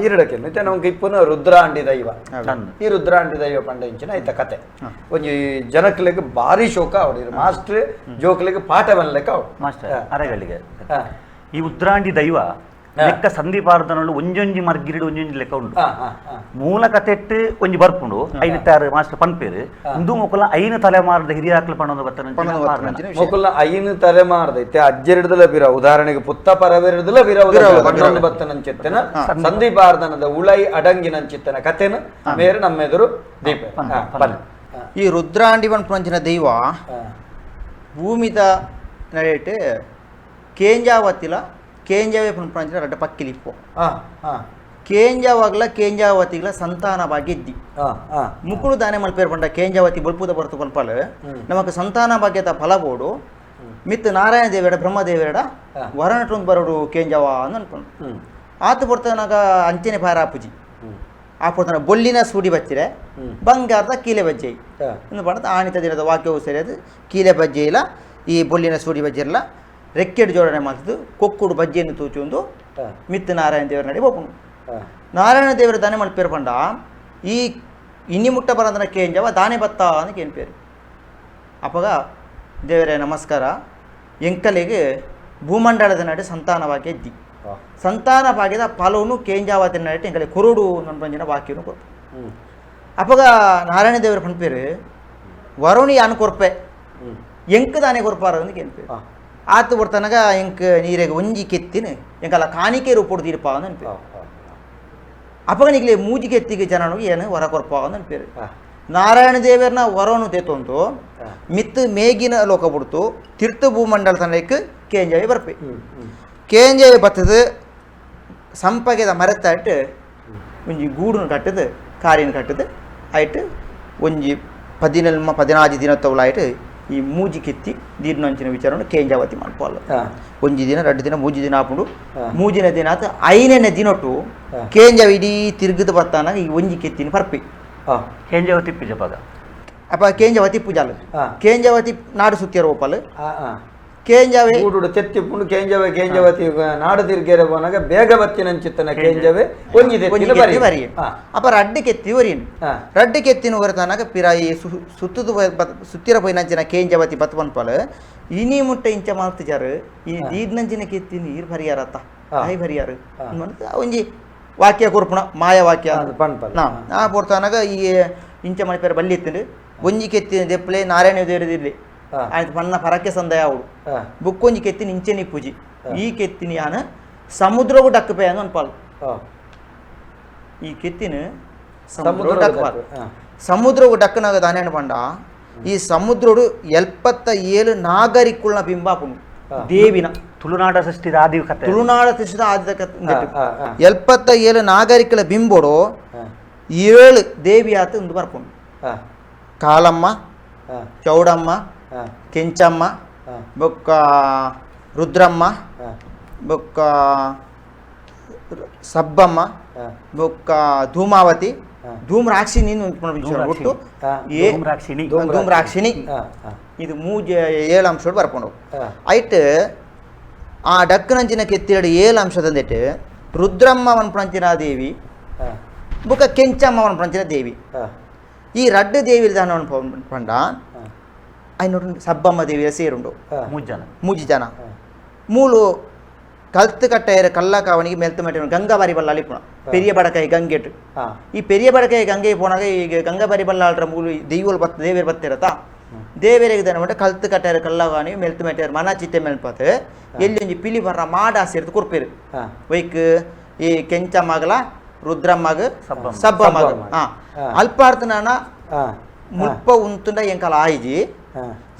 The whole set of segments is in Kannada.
ಇರಡಕ್ಕೆಲ್ಲ ಇತ್ತೆ ನಮ್ಗೆ ಇಪ್ಪನ ರುದ್ರಾಂಡಿ ದೈವ ಈ ರುದ್ರಾಂಡಿ ದೈವ ಪಂಡಿಂಚಿನ ಐತ ಕತೆ ಒಂಜಿ ಜನಕ್ಲೆಗ್ ಭಾರಿ ಶೋಕ ಅವಡು ಮಾಸ್ಟರ್ ಜೋಕ್ಲೆಗ್ ಪಾಠ ಬನ್ಲೆಕ್ಕ ಅವಡು ಮಾಸ್ಟರ್ ಅರೆಗಳಿಗೆ ಈ ಉದ್ರಾಂಡಿ ದೈವ ಲೆಕ್ಕ ಸಂಧಿಪಾರ್ದನಳು ಒಂಜೊಂಜಿ ಮರ್ಗಿರಿಡು ಒಂಜೊಂಜಿ ಲೆಕ್ಕ ಉಂಟು ಮೂಲ ಕತೆಟ್ಟು ಒಂಜಿ ಬರ್ಪುಂಡು ಐನತ್ತಾರು ಮಾಸ್ಟರ್ ಪನ್ಪೇರು ಇಂದು ಮೊಕುಲ ಐನು ತಲೆಮಾರದ ಹಿರಿಯಾಕ್ಲು ಪಣ್ಣೊಂದು ಬರ್ತನ ಮೊಕುಲ ಐನು ತಲೆಮಾರದೈತೆ ಅಜ್ಜೆರಡದಲ ಬಿರ ಉದಾಹರಣೆಗೆ ಪುತ್ತ ಪರವೆರಡದಲ ಬಿರ ಪಣ್ಣೊಂದು ಬತ್ತನಂಚಿತ್ತನ ಸಂಧಿಪಾರ್ದನದ ಉಳೈ ಅಡಂಗಿನಂಚಿತ್ತನ ಕತೆನ ಮೇರೆ ನಮ್ಮೆದುರು ದೀಪ ಈ ರುದ್ರಾಂಡಿ ಪಂಚಿನ ದೈವ ಭೂಮಿದ ನಡೆಯಿಟ್ಟು ಕೇಂಜಾವತಿಲ ಕೇಂಜಾವೇ ಪಂಚಿನ ರಡ್ಡ ಪಕ್ಕಿಲಿಪ್ಪು ಕೇಂಜಾವಾಗ್ಲ ಕೇಂಜಾವತಿಗ್ಲ ಸಂತಾನ ಭಾಗ್ಯ ಇದ್ದಿ ಮುಕ್ಕಳು ದಾನೆ ಮಲ್ಪೇರು ಪಂಡ ಕೇಂಜಾವತಿ ಬಲ್ಪುದ ಬರ್ತು ಪಲ್ಪಲ್ ನಮಕ್ ಸಂತಾನ ಭಾಗ್ಯದ ಫಲ ಬೋಡು ಮಿತ್ ನಾರಾಯಣ ದೇವೇಡ ಬ್ರಹ್ಮದೇವೇಡ ವರನಟೊಂದು ಬರೋಡು ಕೇಂಜಾವ ಅಂತ ಅನ್ಕೊಂಡು ಆತು ಬರ್ತನಾಗ ಅಂಚನೆ ಪಾರಾಪುಜಿ ಆ ಪಡ್ತಾನೆ ಬೊಲ್ಲಿನ ಸೂಡಿ ಬಚ್ಚಿರೆ ಬಂಗಾರದ ಕೀಲೆ ಬಜ್ಜೆ ಇನ್ನು ಪಡ್ತ ಆಣಿತ ದಿನದ ವಾಕ್ಯವು ಸರಿಯಾದ ಕೀಲೆ ಬಜ್ಜೆ ಇಲ್ಲ ಈ ಬೊಲ್ಲಿನ ಸೂಡಿ ಬಜ್ಜೆ ಇರಲ್ಲ ರೆಕ್ಕೆಡ್ ಜೋಡಣೆ ಮಾಡ್ತಿದ್ದು ಕೊಕ್ಕುಡು ಬಜ್ಜಿಯನ್ನು ತೂಚೊಂದು ಮಿತ್ ನಾರಾಯಣ ದೇವರ ನಡಿ ಒಪ್ಪುನು ನಾರಾಯಣ ದೇವರ ದಾನೆ ಮಲ್ಪೇರು ಪಂಡ ಈ ಇನ್ನಿ ಮುಟ್ಟ ಬರಂದನ ಕೇಂಜವ ದಾನೆ ಬತ್ತ ಅಂತ ಕೇಳ್ಪೇರು ಅಪ್ಪಗ ದೇವರೇ ನಮಸ್ಕಾರ ಎಂಕಲಿಗೆ ಭೂಮಂಡಲದ ನಡೆ ಸಂತಾನ ಭಾಗ್ಯ ಇದ್ದಿ ಸಂತಾನ ಭಾಗ್ಯದ ಫಲವನ್ನು ಕೇಂಜಾವತಿ ನಡೆ ಎಂಕಲೆ ಕುರುಡು ನನ್ನ ವಾಕ್ಯನು ಕೊಟ್ಟು ಅಪ್ಪಗ ನಾರಾಯಣ ದೇವರ ಪಂಪೇರು ವರುಣಿ ಅನು ಕೊರ್ಪೆ ಎಂಕ ದಾನೆ ಕೊರ್ಪಾರ ಅಂತ ಕೇಳ್ಪೇರು ಆತು ಬರ್ತನಾಗ ಎಂಕ್ ನೀರಿಗೆ ಒಂಜಿ ಕೆತ್ತಿನ ಎಂಕಲ್ಲ ಕಾಣಿಕೆ ರೂಪಡು ತೀರ್ಪ ಅಂತ ಅನ್ಪೇರು ಅಪಗನಿಗ್ಲೆ ಮೂಜಿಗೆ ಎತ್ತಿಗೆ ಜನನಿಗೆ ಏನು ವರ ಕೊರ್ಪ ಅಂತ ಅನ್ಪೇರು ನಾರಾಯಣ ದೇವರನ ವರವನ್ನು ತೆತ್ತೊಂದು ಮಿತ್ತು ಮೇಗಿನ ಲೋಕ ಬಿಡ್ತು ತೀರ್ಥ ಭೂಮಂಡಲ ತನಕ ಕೇಂಜಾವಿ ಬರ್ಪೆ ಕೇಂಜಾವಿ ಬತ್ತದು ಸಂಪಗೆದ ಮರತ್ತಾಟ್ಟು ಒಂಜಿ ಗೂಡನ್ನು ಕಟ್ಟದು ಕಾರಿನ ಕಟ್ಟದು ಆಯ್ತು ಒಂಜಿ 14 ದಿನತ್ತವಳಾಯ್ತು ಈ ಮೂಜಿ ಕೆತ್ತಿ ದೀರ್ನಂಚಿನ ವಿಚಾರವನ್ನು ಕೇಂಜಾವತಿ ಮಾಡ್ಕೊಳ್ಳ ಒಂಜಿ ದಿನ 2 ದಿನ 3 ದಿನ ಆಪುಂಡು ಮೂಜಿನ ದಿನ ಆತ 5ನೇ ದಿನೊಟ್ಟು ಕೇಂಜಾವ ಇಡೀ ತಿರುಗಿದು ಬರ್ತಾನಾಗ ಈ ಒಂಜಿ ಕೆತ್ತಿನ ಪರ್ಪಿ ಕೇಂಜಾವತಿ ಪಿಜಪದ ಅಪ್ಪ ಕೇಂಜಾವತಿ ಪೂಜಾಲ ಕೇಂಜಾವತಿ ನಾಡು ಸುತ್ತಿಯರ ಒಪ್ಪಲ್ ಕೇಂಜಾವೆ ಊಡುಡು ತೆತ್ತಿಪ್ಪುಂಡು ಕೇಂಜಾವತಿ ನಾಡು ತಿರುಗೇರ ಹೋನಾಗ ಬೇಗ ಬತ್ತಿನಂಚಿತ್ತನ ಕೇಂಜಾವೆ ಒಂಜಿದೆ ಬರಿ ಅಪ್ಪ ರಡ್ಡಿ ಕೆತ್ತಿ ಒರಿಯನ್ ರಡ್ಡಿ ಕೆತ್ತಿನ ಹೊರತಾನಾಗ ಪಿರಾಯಿ ಸುತ್ತದು ಸುತ್ತಿರ ಪೋಯಿನಂಚಿನ ಕೇಂಜಾವತಿ ಬತ್ ಪನ್ಪಲ್ ಇನಿ ಮುಟ್ಟ ಇಂಚ ಮಾಡ್ತಿಜಾರು ಈ ದೀರ್ನಂಚಿನ ಕೆತ್ತಿನ ಈರ್ ಭರಿಯಾರತ್ತ ಐ ಭರಿಯಾರು ಒಂಜಿ ವಾಕ್ಯ ಕೊರ್ಪುಣ ಮಾಯ ವಾಕ್ಯ ಪನ್ಪಲ್ ಆ ಪೋರ್ತಾನಾಗ ಈ ಇಂಚ ಮಣಿಪೇರ ಬಲ್ಲಿ ಎತ್ತಿಂಡು ಒಂಜಿ ಕೆತ್ತಿನ ದೆಪ್ಪಲೆ ನಾರಾಯಣ ದೇವರದಿರ್ಲಿ ಆಯ್ತು ಪನ್ನ ಪರಕ್ಕೆ ಸಂದಯ ಅವಡು ಬುಕ್ಕೊಂಜಿ ಕೆತ್ತಿನ ಇಂಚೆನಿ ಪೂಜಿ ಈ ಕೆತ್ತಿನ ಯಾನ ಸಮುದ್ರವು ಡಕ್ಕಪೆ ಅಂತ ಅನ್ಪಾಲ್ ಈ ಕೆತ್ತಿನ ಸಮುದ್ರವು ಡಕ್ಕನಾಗ ದಾನೇನ ಪಂಡ ಈ ಸಮುದ್ರಡು 77 ನಾಗರಿಕುಳ್ನ ಬಿಂಬಾಪುಂಡು ದೇವಿನ ತುಳುನಾಡ ಸೃಷ್ಟಿದ ಆದಿ ಕತೆ ತುಳುನಾಡ ಸೃಷ್ಟಿದ ಆದಿ ಕತೆ 77 ನಾಗರಿಕಳ ಬಿಂಬೋಡು 7 ದೇವಿಯಾತ ಒಂದು ಬರ್ಪುಂಡು ಕಾಲಮ್ಮ ಚೌಡಮ್ಮ ಕೆಂಚಮ್ಮ ಬೊಕ್ಕ ರುದ್ರಮ್ಮ ಬೊಕ್ಕ ಸಬ್ಬಮ್ಮ ಬೊಕ್ಕ ಧೂಮಾವತಿ ಧೂಮ್ರಾಕ್ಷಿಣಿ ಒಟ್ಟು ಧೂಮ್ರಾಕ್ಷಿಣಿ ಇದು 7 ಅಂಶ ಬರ್ಕೊಂಡು ಐಟ್ ಆ ಡಕ್ಕನಂಚಿನ ಕೆತ್ತಿರಡು 7 ಅಂಶದಂದಿಟ್ಟು ರುದ್ರಮ್ಮ ವನ್ಪಂಚಿನ ದೇವಿ ಬೊಕ್ಕ ಕೆಂಚಮ್ಮ ವನ್ಪಂಚಿನ ದೇವಿ ಈ ರಡ್ಡು ದೇವಿ ದಾನ ಪಂಡ ಐನೋಡು ಸಬ್ಬಮ್ಮ ದೇವಿಯ ಸೇರುಂಡು ಮೂಜಿ ಜನ ಮೂಲು ಕಲ್ತು ಕಟ್ಟಾಯ ಕಲ್ಲ ಕಾವನಿಗೆ ಮೆಲ್ತು ಮೆಟ್ಟ ಗಂಗಾಬಾರಿ ಬಲ್ಲ ಅಲ್ಲಿಪುಣ ಪೆರಿಯ ಬಡಕಾಯಿ ಗಂಗೆಟ್ಟು ಈ ಪೆರಿಯ ಬಡಕಾಯಿ ಗಂಗೆ ಪೋನಾಗ ಈಗ ಗಂಗಾಬಾರಿ ಬಲ್ಲ ಅಲ್ರ ಮೂಲು ದೇವಿಗಳು ದೇವೇರು ಬತ್ತಿರತ್ತ ದೇವೇರಿಗೆ ದನ ಮಟ್ಟ ಕಲ್ತು ಕಟ್ಟಾಯ ಕಲ್ಲ ಕಾವನಿಗೆ ಮೆಲ್ತು ಮೆಟ್ಟಾರ ಮನ ಚಿತ್ತೆ ಮೇಲ್ಪತ್ ಎಲ್ಲಿ ಒಂಜಿ ಪಿಲಿ ಬರ್ರ ಮಾಡ ಸೇರ್ತು ಕೊರ್ಪೇರು ವೈಕ್ ಈ ಕೆಂಚಮ್ಮಗಲ ರುದ್ರಮ್ಮಗ ಸಬ್ಬಮ್ಮಗ ಅಲ್ಪಾರ್ತನ ಮುಲ್ಪ ಉಂತುಂಡ ಎಂಕಲ ಆಯ್ಜಿ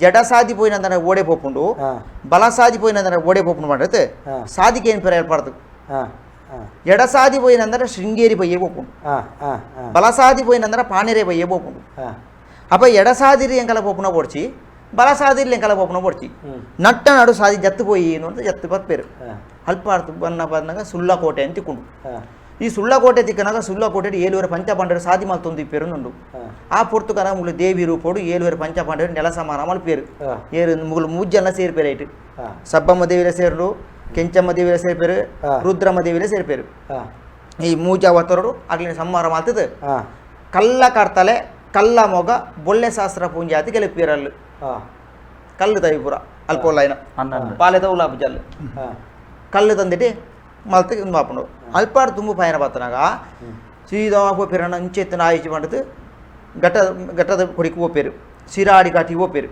ಜಡ ಸಾಧಿపోయినందన ಓಡೆ ಪೋಪುಂಡು ಬಲ ಸಾಧಿపోయినందన ಓಡೆ ಪೋಪುಂಡು ಮಾಡಿರುತ್ತೆ ಸಾಧಿಕೆ ಏನು ಪೇರು ಏರ್ಪಡ್ತು ಎಡ ಸಾಧಿపోయినందన ಶೃಂಗೇರಿ ಬಯ್ಯೇ ಪೋಪುಂಡು ಬಲ ಸಾಧಿపోయినందన ಪಾಣೇರೆ ಬಯ್ಯೇ ಪೋಪುಂಡು ಅಪ್ಪ ಎಡ ಸಾಧಿರಿ ಎಂಕಲ ಪೋಪುನ ಓಡ್ಚಿ ಬಲ ಸಾಧಿರ್ಲಿ ಎಂಕಲ ಪೋಪುನ ಓಡ್ಚಿ ನಟ್ಟ ನಡು ಸಾಧಿ ಜತ್ತು ಪೋಯಿ ಅಂತ ಜತ್ತು ಬತ್ಪೇರು ಅಲ್ಪಾರ್ತು ಬಂದಾಗ ಸುಳ್ಳಕೋಟೆ ಅಂತ ತಿಕ್ಕೊಂಡು ಈ ಸುಳ್ಳಕೋಟೆ ತಿಕ್ಕನಾಗ ಸುಳ್ಳಕೋಟೆ 7 ಪಂಚಪಾಂಡವರು ಸಾಧಿ ಮಲ್ತೊಂದು ಪೇರು నుండు ಆ ಪುರ್ತುಕನ ಮುಗ್ಲು ದೇವಿ ರೂಪೋಡು 7 ಪಂಚಪಾಂಡವರು ನೆಲ ಸಮಾನ ಮಲ್ಪೇರು ಏರು ಮುಗ್ಲು ಮೂಜ್ಜೆಲ್ಲ ಸೇರ್ಪೇರು ಐಟು ಸಬ್ಬಮ್ಮ ದೇವಿಲ ಸೇರು ಕೆಂಚಮ್ಮ ದೇವಿಲ ಸೇರ್ಪೇರು ರುದ್ರಮ್ಮ ದೇವಿಲ ಸೇರ್ಪೇರು ಈ ಮೂಜಾವತರಡು ಅಗ್ಲಿನ ಸಂಹಾರ ಮಾಡ್ತದೆ ಹಾ ಕಲ್ಲ ಕರ್ತಲೆ ಕಲ್ಲ ಮೊಗ ಬೊಳ್ಳೆ ಶಾಸ್ತ್ರ ಪೂಂಜಾತಿ ಗೆಲುಪಿರಲ್ಲು ಹಾ ಕಲ್ಲು ತವಿಪುರ ಅಲ್ಪೋಲೈನ ಅಂದಂದು ಪಾಲೆ ತೌಲಾಪು ಜಲ್ಲು ಹಾ ಕಲ್ಲು ತಂದಿಟ್ಟು ಮಲ್ತು ಇದು ಮಾಪುಂಡು ಅಲ್ಪಾಡು ತುಂಬ ಪಯಣ ಬತ್ತನಾಗ ಸೀದಾ ಹೋಗ್ಪೇರು ಅಂಚೆತ್ತಿನ ಆಯ್ಚಿ ಮಾಡಿದ್ದು ಘಟ್ಟದ ಕೊಡಿಗೆ ಹೋಗ್ಪೇರು ಶಿರಾಡಿ ಘಾಟಿಗೆ ಹೋಗ್ಪೇರು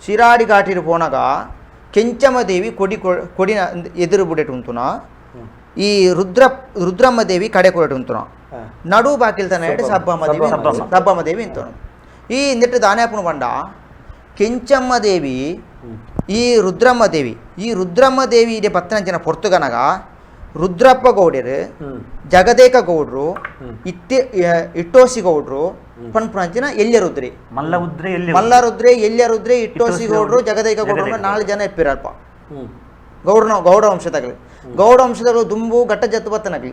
ಶಿರಾಡಿ ಘಾಟಿಗೆ ಹೋನಾಗ ಕೆಂಚಮ್ಮ ದೇವಿ ಕೊಡಿನ ಎದುರು ಬುಡೆಟ್ ಉಂತುನ ಈ ರುದ್ರಮ್ಮ ದೇವಿ ಕಡೆ ಕೊಡೆಟ್ ಉಂತುನ ನಡು ಬಾಕಿಲ್ ತನ ಸಬ್ಬಮ್ಮ ದೇವಿ ಇಂತನು ಈ ನೆಟ್ಟು ದಾನ್ಯಾಪುಣ ಬಂಡ ಕೆಂಚಮ್ಮ ದೇವಿ ಈ ರುದ್ರಮ್ಮ ದೇವಿ ಇದೆ ಪತ್ತನಂಚಿನ ಪೊರ್ತುಗನಗ ರುದ್ರಪ್ಪ ಗೌಡ್ಯರು ಜಗದೇಕ ಗೌಡ್ರು ಇಟ್ಟೋಸಿ ಗೌಡ್ರು ಪನ್ಪುಣಂಚಿನ ಎಲ್ಯರುದ್ರಿ ಮಲ್ಲರುದ್ರೆ ಎಲ್ಯರುದ್ರೆ ಇಟ್ಟೋಸಿ ಗೌಡ್ರು ಜಗದೇಕ ಗೌಡ್ರು 4 ಜನ ಎಪ್ಪಿರಲ್ಪ ಗೌಡ ವಂಶದಾಗಲಿ ಗೌಡ ವಂಶದವರು ದುಂಬು ಘಟ್ಟ ಜತ್ತು ಬತ್ತನಾಗ್ಲಿ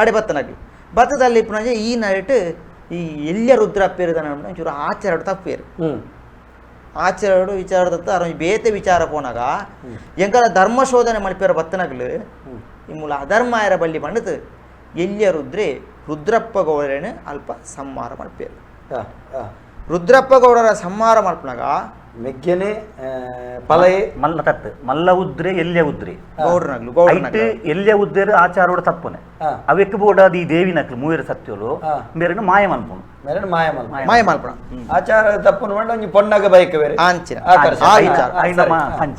ಅಡೆ ಬತ್ತನಾಗ್ಲಿ ಬತ್ತದಲ್ಲಿ ಪುನಃ ಈ ನೈಟ್ ಈ ಎಲ್ಯ ರುದ್ರ ಅಪ್ಪಿರಿದಾನ ಒಂಚೂರು ಆಚಾರಡು ತಪ್ಪೇರು ಆಚಾರಡು ವಿಚಾರದತ್ತ ಅರ ಬೇತೆ ವಿಚಾರ ಪೋನಾಗ ಎಂಕಲ ಧರ್ಮ ಶೋಧನೆ ಮಲ್ಪೇರ ಬತ್ತನಾಗ್ಲು ಈ ಮೂಲ ಅಧರ್ಮ ಆಯರ ಬಳ್ಳಿ ಬಂಡದು ಎಲ್ಯ ರುದ್ರೆ ರುದ್ರಪ್ಪ ಗೌಡರೇನು ಅಲ್ಪ ಸಂಹಾರ ಮಲ್ಪೇರು ರುದ್ರಪ್ಪ ಗೌಡರ ಸಂಹಾರ ಮಲ್ಪನಾಗ ಮೆಗ್ಗೆನೆ ಪಲಯೆ ಮಲ್ಲ ತತ್ತು ಮಲ್ಲ ಉದ್ರೆ ಎಲ್ಯ ಉದ್ರೆ ಗೌಡ್ರನಗ್ಲು ಎಲ್ಯ ಉದ್ರೆ ಆಚಾರೋಡ ತಪ್ಪನೆ ಅವೆಕ್ಕೆ ಬೋಡಾದ ಈ ದೇವಿನಕ್ಲು ಮೂವೇರು ಸತ್ಯೋಲು ಮೇರೆನು ಮಾಯ ಮಲ್ಪುನು ಮೇರೆನು ಮಾಯ ಮಲ್ಪುನ ಆಚಾರ ತಪ್ಪುನು ಬಂಡ ಒಂಜಿ ಪೊನ್ನಗ ಬೈಕ ಬೇರೆ ಆಂಚಿನ ಆ ವಿಚಾರ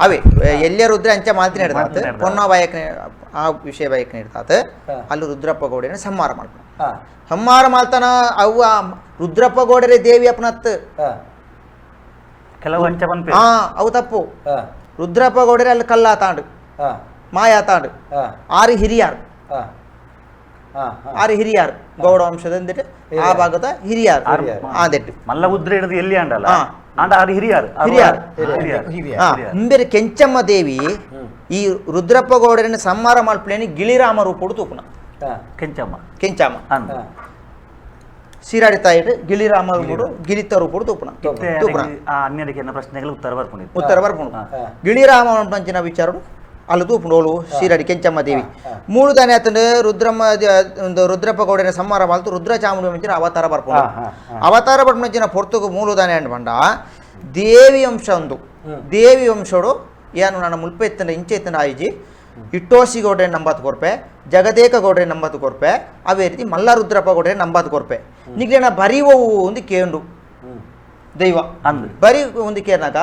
ಅವೇ ಎಲ್ಯ ರುದ್ರೆ ಅಂಚ ಮಾತಿನ ಹಿಡ್ದಾತ ಪೊನ್ನ ಬಯಕ ಆ ವಿಷಯ ಬಯಕ ಹಿಡ್ದಾತ ಅಲ್ಲಿ ರುದ್ರಪ್ಪ ಗೌಡನ ಸಂಹಾರ ಮಲ್ಪುನ ಸಂಹಾರ ಮಾಲ್ತಾನ ಅವು ರುದ್ರಪ್ಪ ಗೌಡರೇ ದೇವಿ ಅಪ್ಪನತ್ ಕೆಲವು ಅಂಚ ಬಂದ್ಪೆ ಅವು ತಪ್ಪು ರುದ್ರಪ್ಪ ಗೌಡರೇ ಅಲ್ಲಿ ಕಲ್ಲ ತಾಂಡು ಮಾಯ ತಾಂಡು ಆರು ಹಿರಿಯಾರು ಗೌಡ ವಂಶದಂದಿಟ್ಟು ಆ ಭಾಗದ ಹಿರಿಯಾರು ಆದೆಟ್ಟು ಮಲ್ಲ ಉದ್ರೆ ಹಿಡಿದು ಎಲ್ಲಿ ಅಂಡಲ್ಲ ಆಂಡ ಆರು ಹಿರಿಯಾರು ಹಿಂಬೇರೆ ಕೆಂಚಮ್ಮ ದೇವಿ ಈ ರುದ್ರಪ್ಪ ಗೌಡರನ್ನ ಸಂಹಾರ ಮಲ್ಪಲೇನಿ ಗಿಳಿರಾಮ ರೂಪಡು ತೂಪುನ ಕೆಂಚಮ್ಮ ಶಿರಾಡಿ ತಾಯಿಟ್ಟು ಗಿಳಿರಾಮ ರೂಪಡು ಗಿಳಿತ ರೂಪಡು ತೂಪುನ ಅನ್ಯರಿಗೆ ಪ್ರಶ್ನೆಗಳು ಉತ್ತರ ಬರ್ಪುಂಡು ಗಿಳಿರಾಮ ಅಂಚಿನ ವಿಚಾರಡು ಅಲ್ಲಿ ತೂಪುಂಡು ಶಿರಾಡಿ ಕೆಂಚಮ್ಮ ದೇವಿ 3 ದಾನೆ ಆತಂಡು ರುದ್ರಪ್ಪ ಗೌಡನ ಸಂಹಾರ ಮಾಲ್ತು ರುದ್ರ ಚಾಮುಂಡಿ ಮಂಚಿನ ಅವತಾರ ಬರ್ಪುಂಡು ಅವತಾರ ಬರ್ಪುಂಚಿನ ಪೊರ್ತುಗು 3 ದಾನೆ ಅಂಡ್ ಬಂಡ ದೇವಿ ವಂಶ ಒಂದು ದೇವಿ ವಂಶಡು ಏನು ನನ್ನ ಮುಲ್ಪ ಎತ್ತನ ಇಂಚೆ ಎತ್ತನ ಆಯ್ಜಿ ಇಟ್ಟೋಸಿ ಗೌಡ್ರೆ 90 ಕೊರ್ಪೆ ಜಗದೇಕ ಗೌಡ್ರೆ 90 ಕೊರ್ಪೆ ಅವೇ ರೀತಿ ಮಲ್ಲ ರುದ್ರಪ್ಪ ಗೌಡ್ರೆ 90 ಕೊರ್ಪೆ ನಿಗ್ಲೇನ ಬರಿ ಓವು ಒಂದು ಕೇಂಡು ದೈವ ಬರಿ ಒಂದು ಕೇರ್ನಾಗ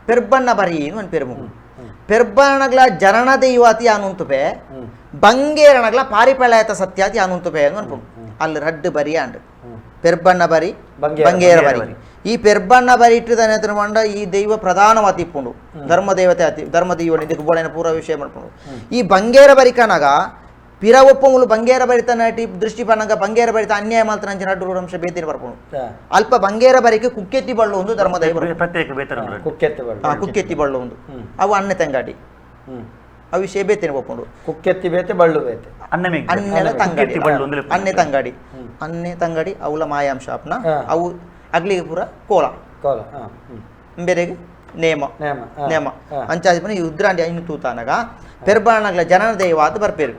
ಪೆರ್ಬಣ್ಣ ಬರಿ అని పేరు ముగ్గు ಪೆರ್ಬಣ್ಣಗ್ಲ ಜನನ ದೈವಾತಿ ಅನುಂತುಪೆ ಬಂಗೇರಣಗ್ಲ ಪಾರಿಪಳಾಯತ ಸತ್ಯಾತಿ ಅನುಂತುಪೆ అని ಅನ್ಕೊಂಡು ಅಲ್ಲಿ ರಡ್ಡು ಬರಿ ಅಂಡ್ ಪೆರ್ಬಣ್ಣ ಬರಿ ಬಂಗೇರ ಬರಿ ಈ ಪೆರ್ಬಣ್ಣ ಬರಿ ಇಟ್ಟಿದ್ದಾನೆ ಅಂತ ಮಂಡ ಈ ದೈವ ಪ್ರಧಾನವಾತಿ ಇಪ್ಪುಂಡು ಧರ್ಮ ದೇವತೆ ಆತಿ ಧರ್ಮ ದೈವನಿ ಇದಕ್ಕೆ ಬೋಳನ ಪೂರ ವಿಷಯ ಮಾಡ್ಕೊಂಡು ಈ ಬಂಗೇರ ಬರಿಕನಾಗ ಪಿರ ಒಪ್ಪಮುಲು ಬಂಗೇರ ಬರಿತ ನಟಿ ದೃಷ್ಟಿ ಪನ್ನಗ ಬಂಗೇರ ಬರಿತ ಅನ್ಯಾಯ ಮಾತ್ರ ಅಂಚ ನಡು ಅಂಶ ಬೇತಿನ ಬರ್ಕೊಂಡು ಅಲ್ಪ ಬಂಗೇರ ಬರಿಕೆ ಕುಕ್ಕೆತ್ತಿ ಬಳ್ಳು ಒಂದು ಧರ್ಮ ದೈವ ಕುಕ್ಕೆತ್ತಿ ಬಳ್ಳು ಒಂದು ಅವು ಅನ್ನೆ ತಂಗಾಡಿ ಆ ವಿಷಯ ಬೇತಿನ ಒಪ್ಪುಂಡು ಕುಕ್ಕೆತ್ತಿ ಬೇತೆ ಬಳ್ಳು ಬೇತೆ ಅನ್ನೆ ತಂಗಾಡಿ ಅವಳ ಮಾಯಾಂಶ ಅಪ್ನ ಅವು ಅಗ್ಲಿಗೆ ಪೂರ ಕೋಲ ಬೇರೆಗೆ ನೇಮ ಅಂಚಾದಿಪನ ಈ ಉದ್ರಾಂಡಿ ಐನು ತೂತಾನಗ ಪೆರ್ಬಾಣಗ್ಲ ಜನನ ದೈವ ಅದು ಬರ್ಪೇರು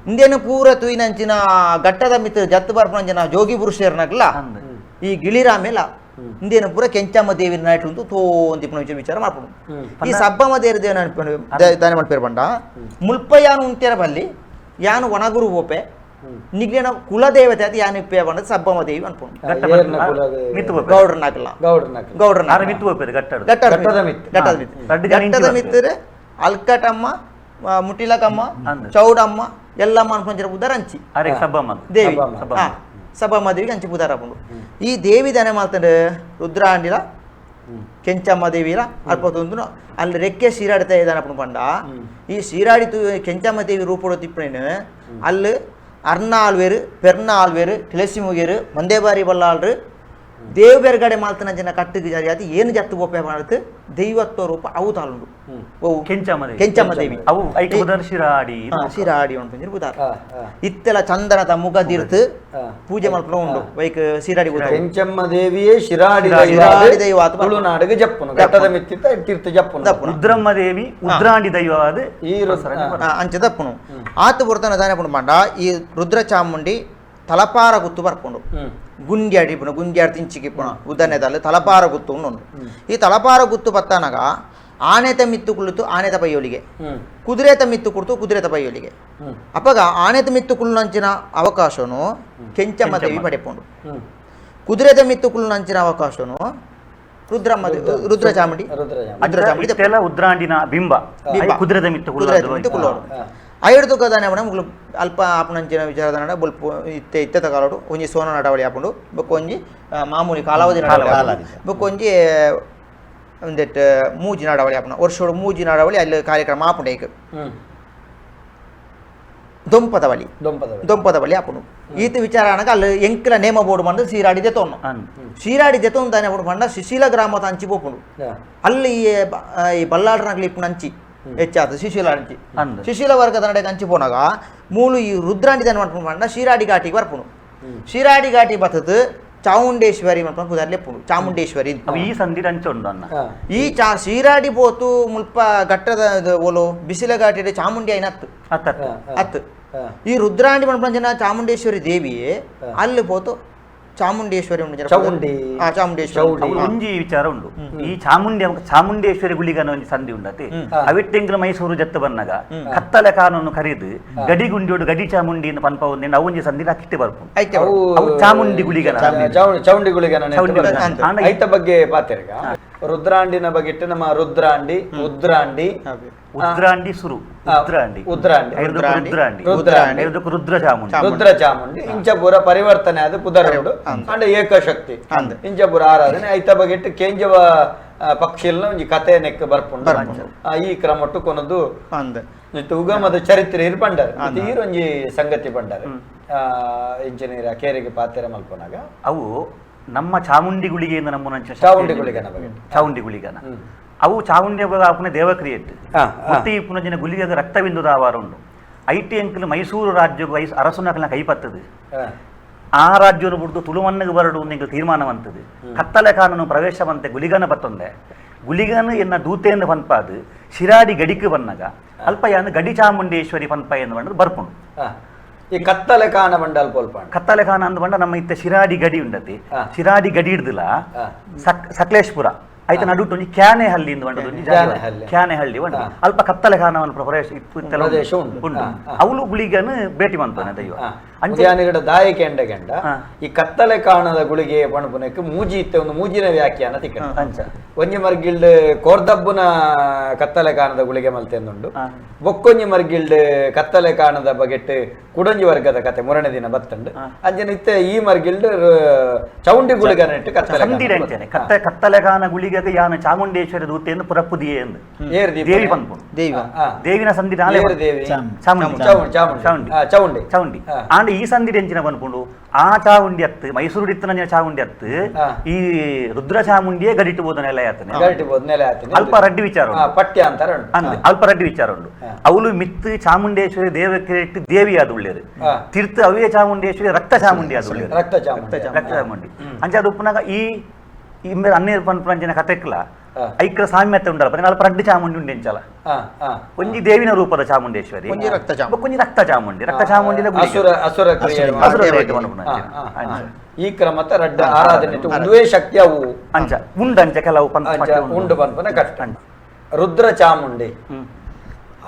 ಇಂದೇನು ಪೂರ ತೂಯಿನಂಚಿನ ಘಟ್ಟದ ಮಿತ್ರ ಜತ್ತು ಬರ್ಪಂಚಿನ ಜೋಗಿ ಪುರುಷರ್ನಗ್ಲ ಈ ಗಿಳಿರಾಮೇಲ ಇಂದೇನು ಪೂರ ಕೆಂಚಮ್ಮ ದೇವಿ ನಾಯ್ತು ಅಂತ ತೋಂದಿಪ್ಪನ ವಿಚಾರ ಮಾಡ್ಕೊಂಡು ಈ ಸಬ್ಬಮ್ಮ ದೇವಿ ದಾನ ಮಾಡ್ಪೇರು ಬಂಡ ಮುಲ್ಪ ಯಾನು ಉಂಟೇರ ಬಲ್ಲಿ ಯಾನು ವನಗುರು ಓಪೆ ನಿಗ್ಲೇನ ಕುಲದೇವತೆ ಅದು ಯಾನು ಇಪ್ಪೆ ಬಂದ ಸಬ್ಬಮ್ಮ ದೇವಿ ಅನ್ಕೊಂಡು ಘಟ್ಟದ ಮಿತ್ತರೆ ಅಲ್ಕಟಮ್ಮ ಮುಟ್ಟಿಲಕಮ್ಮ ಚೌಡಮ್ಮ ಎಲ್ಲಮ್ಮ ಅನ್ಕೊಂಡ್ರ ಬುದ್ಧ ರಂಚಿ ದೇವಿ ಸಬ್ಬಮ್ಮ ದೇವಿಗೆ ಅಂಚಿ ಬುಧಾರ ಬಂದು ಈ ದೇವಿ ದಾನೆ ಮಾಡ್ತಾರೆ ರುದ್ರಾಂಡಿಲ ಕೆಂಚಮ್ಮ ದೇವಿಲ ಅಲ್ಪತ್ತೊಂದು ಅಲ್ಲಿ ರೆಕ್ಕೆ ಸೀರಾಡ್ತಾ ಇದ್ದಾನೆ ಅಪ್ಪನ ಪಂಡ ಈ ಸೀರಾಡಿ ಕೆಂಚಮ್ಮ ದೇವಿ ರೂಪಡು ತಿಪ್ಪನೇನು ಅಲ್ಲಿ ಅರ್ನಾಲ್ವೇರು ಪೆರ್ನಾಲ್ವೇರು ಕಿಳಸಿ ಮುಗೇರು ಮಂದೇಬಾರಿ ಬಲ್ಲಾಳ್ರು ದೇವ್ ಬೆರ್ಗಡೆ ಮಾಲ್ತನಂಚಿನ ಕಟ್ಟಿಗೆ ಜಾತಿ ಏನು ಜತ್ತು ಬೋಪೆ ಮಾಡುತ್ತೆ ದೈವತ್ವ ರೂಪ ಅವು ತಾಲುಂಡು ಕೆಂಚಮ್ಮ ದೇವಿ ಅವು ಶಿರಾಡಿ ಶಿರಾಡಿ ಉಂಟು ಬುಧಾರ ಇತ್ತೆಲ್ಲ ಚಂದನದ ಮುಗದಿರ್ತು ಪೂಜೆ ಮಾಡ್ಕೊಂಡು ಉಂಡು ಬೈಕ್ ಶಿರಾಡಿ ಕೆಂಚಮ್ಮ ದೇವಿಯೇ ಶಿರಾಡಿ ದೈವ ತುಳುನಾಡಿಗೆ ಜಪ್ಪುನು ಘಟ್ಟದ ಮಿತ್ತಿತ್ತ ತೀರ್ಥ ಜಪ್ಪುನು ರುದ್ರಮ್ಮ ದೇವಿ ಉದ್ರಾಂಡಿ ದೈವವಾದ ಈ ಅಂಚೆ ದಪ್ಪುನು ಆತು ಬುರ್ತಾನ ದಾನೆ ಪುಂಡು ಮಾಡ ಈ ರುದ್ರ ಚಾಮುಂಡಿ ತಲಪಾರ ಗುತ್ತು ಬರ್ಕೊಂಡು ಗುಂಡ್ಯಾಡಿ ಪುಣ ಗುಂಡ್ಯಾಡಿ ತಿಂಚಿಗೆ ಪುಣ ಉದನೆದಲ್ಲಿ ತಲಪಾರ ಗುತ್ತು ಉಂಡು ಈ ತಲಪಾರ ಗುತ್ತು ಪತ್ತಾನಾಗ ಆನೆತ ಮಿತ್ತು ಕುಳಿತು ಆನೆತ ಪೈಯೋಲಿಗೆ ಕುದುರೆತ ಮಿತ್ತು ಕುಳಿತು ಕುದುರೆತ ಪೈಯೋಲಿಗೆ ಅಪ್ಪಗ ಆನೆತ ಮಿತ್ತು ಕುಳ್ಳಂಚಿನ ಅವಕಾಶನು ಕೆಂಚಮ್ಮ ದೇವಿ ಪಡೆಪುಂಡು ಕುದುರೆತ ಮಿತ್ತು ಕುಳ್ಳಂಚಿನ ಅವಕಾಶನು ರುದ್ರ ಚಾಮುಂಡಿ ಉದ್ರಾಂಡಿನ ಬಿಂಬ ಕುದುರೆದ ಮಿತ್ತು ಕುಳ್ಳೋಡು ಐದು ಕದಾನೆ ಮುಗ್ಲು ಅಲ್ಪ ಆಪಣಂಚಿನ ವಿಚಾರದ ಬೊಲ್ಪ ಇತ್ತೆ ತಗಾಲೋಡು ಒಂಜಿ ಸೋನ ನಡವಳಿ ಆಪುಂಡು ಬೊಕ್ಕೊಂಜಿ ಮಾಮೂಲಿ ಕಾಲಾವಧಿ ನಡವಳಿ ಬೊಕ್ಕೊಂಜಿ ಒಂದೆಟ್ ಮೂಜಿ ನಡವಳಿ ಆಪುಂಡು ವರ್ಷೋಡು ಮೂಜಿ ನಡವಳಿ ಅಲ್ಲಿ ಕಾರ್ಯಕ್ರಮ ಆಪುಂಡು ಈಗ ದೊಂಪದ ಬಳಿ ಆಪುಂಡು ಈತ ವಿಚಾರ ಅನಗ ಅಲ್ಲಿ ಎಂಕ್ಲ ನೇಮ ಬೋರ್ಡು ಬಂದು ಸೀರಾಡಿ ದೆತೋನು ಸೀರಾಡಿ ದೆತೋನ್ ದಾನೆ ಬೋರ್ಡು ಬಂದ ಶಿಶೀಲ ಗ್ರಾಮದ ಅಂಚಿ ಬೋಪುಂಡು ಅಲ್ಲಿ ಈ ಬಲ್ಲಾಡ್ನಗ್ಲಿ ಇಪ್ಪು ಅಂಚಿ ಹೆಚ್ಚಾದ ಶಿಶೀಲ ವರ್ಗದ ನಡೆಗೆ ಹಂಚಿ ಪೋನಾಗ ಮೂಲು ಈ ರುದ್ರಾಂಡಿ ದನ ಮಾಡ್ಕೊಂಡು ಬಂದ ಶಿರಾಡಿ ಘಾಟಿಗೆ ಬರ್ಪುಣು ಶಿರಾಡಿ ಘಾಟಿ ಬತ್ತದು ಚಾಮುಂಡೇಶ್ವರಿ ಮಾಡ್ಕೊಂಡು ಕುದಾರ್ಲೆ ಪುಣು ಚಾಮುಂಡೇಶ್ವರಿ ಈ ಸಂಧಿ ಹಂಚೊಂಡು ಅನ್ನ ಈ ಶಿರಾಡಿ ಬೋತು ಮುಲ್ಪ ಘಟ್ಟದ ಓಲು ಬಿಸಿಲ ಘಾಟಿ ಚಾಮುಂಡಿ ಐನ ಹತ್ತು ಈ ರುದ್ರಾಂಡಿ ಮಾಡ್ಕೊಂಡು ಚಾಮುಂಡೇಶ್ವರಿ ದೇವಿಯೇ ಅಲ್ಲಿ ಬೋತು ಚಾಮುಂಡೇಶ್ವರಿ ಒಂಜಿ ವಿಚಾರ ಉಂಡು ಈ ಚಾಮುಂಡೇಶ್ವರಿ ಗುಳಿಗನ ಒಂಜಿ ಸಂಧಿ ಉಂಡತಿ ಅವಿಟ್ಟೆಂಗ್ಲ ಮೈಸೂರು ಜತ್ತು ಬನ್ನಗ ಕತ್ತಲೆ ಕಾನೂನು ಕರೀದು ಗಡಿ ಗುಂಡಿಯೋಡು ಗಡಿ ಚಾಮುಂಡಿ ಪನ್ಪ ಒಂದಿನ ಅವೊಂಜಿ ಸಂಧಿ ಅಕ್ಕಿಟ್ಟೆ ಬರ್ಪು ಚಾಮುಂಡಿ ಗುಳಿಗನ ಚೌಂಡಿ ಗುಳಿಗನ ಐತ ಬಗ್ಗೆ ಪಾತೆರ್ಗ ರುದ್ರಾಂಡಿನ ಬಗೆಟ್ಟು ನಮ್ಮ ರುದ್ರಾಂಡಿ ಉದ್ರಾಂಡಿ ಸುರು ರುದ್ರ ಚಾಮುಂಡಿ ಇಂಚಪುರ ಪರಿವರ್ತನೆ ಆದ ಪುದರುಂಡು ಅಂಡ್ ಏಕಶಕ್ತಿ ಇಂಚಪುರ ಆರಾಧನೆ ಐತ ಬಗೆಟ್ಟು ಕೇಂಜವ ಪಕ್ಷಿಲ್ನ ಒಂಜಿ ಕತೆ ನೆಕ್ ಬರ್ಪುಂಡು ಈ ಕ್ರಮಟ್ಟು ಕೊನದು ಉಗಮದ ಚರಿತ್ರೆ ಇರ್ ಪಂಡರ್ ಈರೊಂಜಿ ಸಂಗತಿ ಪಂಡರ್ ಇಂಜಿನಿಯರ್ ಕೇರಿಗೆ ಪಾತೆರ ಮಲ್ಪನಾಗ ಅವು ನಮ್ಮ ಚಾಮುಂಡಿ ಗುಳಿಗೆಯಿಂದ ನಮ್ಮ ಚಾಮುಂಡಿ ಗುಳಿಗನ ಅವು ಚಾಮುಂಡಿ ಆಪುನ ದೇವಕ್ರಿಯೆಟ್ ಮತ್ತೆ ಈ ಪುನಜಿನ ಗುಳಿಗೆಗ ರಕ್ತಬಿಂದುದ ಆವಾರ ಉಂಡು ಐಟಿ ಅಂಕಲ್ ಮೈಸೂರು ರಾಜ್ಯ ಅರಸುನಕಲ್ನ ಕೈಪತ್ತದು ಆ ರಾಜ್ಯವನ್ನು ಬಿಡ್ದು ತುಳುಮಣ್ಣಿಗೆ ಬರಡು ನಿಂಗೆ ತೀರ್ಮಾನವಂತದು ಕತ್ತಲೆ ಕಾನೂನು ಪ್ರವೇಶವಂತೆ ಗುಳಿಗನ ಬತ್ತೊಂದೆ ಗುಳಿಗನ ಎನ್ನ ದೂತೆಯನ್ನು ಪನ್ಪಾದು ಶಿರಾಡಿ ಗಡಿಗೆ ಬನ್ನಗ ಅಲ್ಪ ಯಾನು ಗಡಿ ಚಾಮುಂಡೇಶ್ವರಿ ಪನ್ಪ ಎಂದು ಬಂದು ಬರ್ಪುಂಡು ಈ ಕತ್ತಲೆ ಕಾನ ಬಂಡಲ್ ಪೋಲ್ಪಾಂಡ್ ಕತ್ತಲೆ ಕಾನ ಅಂದ್ ಬಂಡ ನಮ್ಮ ಇತ್ತ ಶಿರಾಡಿ ಗಡಿ ಉಂಡತಿ ಶಿರಾಡಿ ಗಡಿ ಹಿಡ್ದಿಲ್ಲ ಸಕಲೇಶ್ಪುರ ಆಯ್ತು ನಡುಟ್ಟು ಒಂಜಿ ಕ್ಯಾನೆಹಳ್ಳಿ ಇಂದು ಬಂಡದು ಕ್ಯಾನೆಹಳ್ಳಿ ಬಂಡ ಅಲ್ಪ ಕತ್ತಲೆ ಕಾನವನ್ನು ಪ್ರದೇಶ ಉಂಟು ಅವಳು ಗುಳಿಗನು ಭೇಟಿ ಮಂತಾನೆ ದೈವ ಅಂಜಾನಿಗಡ ದಾಯಕೆ ಎಂಡಗೆಂಡ ಈ ಕತ್ತಲೆ ಕಾಣದ ಗುಳಿಗೆ ಪಣಪುನಕ್ಕೆ ಮೂಜಿ ಇತ್ತೆ ಒಂದು ಮೂಜಿನ ವ್ಯಾಖ್ಯಾನ ತಿಕ್ಕ ಅಂಚ ಒಂಜಿ ಮರ್ಗಿಲ್ಡ್ ಕೋರ್ದಬ್ಬುನ ಕತ್ತಲೆ ಕಾಣದ ಗುಳಿಗೆ ಮಲ್ತೆಂದುಂಡು ಬೊಕ್ಕೊಂಜಿ ಮರ್ಗಿಲ್ಡ್ ಕತ್ತಲೆ ಕಾಣದ ಬಗೆಟ್ ಕುಡಂಜಿ ವರ್ಗದ ಕತೆ ಮೂರನೇ ದಿನ ಬತ್ತಂಡು ಅಂಜನ ಇತ್ತೆ ಈ ಮರ್ಗಿಲ್ಡ್ ಚೌಂಡಿ ಗುಳಿಗ ನೆಟ್ಟು ಕತ್ತಲೆ ಕತ್ತಲೆ ಕಾಣ ಗುಳಿಗೆ ಯಾನ ಚಾಮುಂಡೇಶ್ವರಿ ದೂತೆಯನ್ನು ಪುರಪ್ಪುದಿಯೇ ಎಂದು ದೇವಿ ಬಂದ್ಕೊಂಡು ದೇವಿನ ಸಂಧಿ ಚಾಮುಂಡಿ ಚಾಮುಂಡಿ ಆಂಡ್ ಈ ಸಂಧಿ ಎಂಚಿನ ಬಂದ್ಕೊಂಡು ಆ ಚಾಮುಂಡಿ ಹತ್ತು ಮೈಸೂರು ಇತ್ತನ ಚಾಮುಂಡಿ ಹತ್ತು ಈ ರುದ್ರ ಚಾಮುಂಡಿಯೇ ಗಡಿಟ್ಟು ಬೋದು ನೆಲೆ ಆತನೆ ಅಲ್ಪ ರಡ್ಡಿ ವಿಚಾರ ಪಠ್ಯ ಅಂತಾರ ಅಲ್ಪ ರಡ್ಡಿ ವಿಚಾರ ಉಂಡು ಅವಳು ಮಿತ್ತು ಚಾಮುಂಡೇಶ್ವರಿ ದೇವಕ್ಕೆ ದೇವಿ ಆದ ಉಳ್ಳೇರು ತೀರ್ಥ ಅವೇ ಚಾಮುಂಡೇಶ್ವರಿ ರಕ್ತ ಚಾಮುಂಡಿ ಆದ ಉಳ್ಳೇರು ರಕ್ತ ಚಾಮುಂಡಿ ಅಂಚೆ ಅದು ಪುನಃ ಈ ಅನ್ನೇರು ಪಂಪಂಚಿನ ಕತೆಕ್ಲ ಐಕ್ರ ಸಾಮ್ಯತೆ ಉಂಡಲ್ಲ ಪರಿ ನಾಲ್ಕು ರಡ್ಡು ಚಾಮುಂಡಿ ಉಂಡು ಎಂಚಲ ಒಂಜಿ ದೇವಿನ ರೂಪದ ಚಾಮುಂಡೇಶ್ವರಿ ಕೊಂಜಿ ರಕ್ತ ಚಾಮುಂಡಿ ಈ ಕ್ರಮತ ರಡ್ಡ ಆರಾಧನೆ ಒಂದೇ ಶಕ್ತಿ ಅವು ಅಂಚ ಉಂಡಂಚ ಕೆಲವು ಉಂಡು ಪಂಪನ ಕಷ್ಟ ರುದ್ರ ಚಾಮುಂಡಿ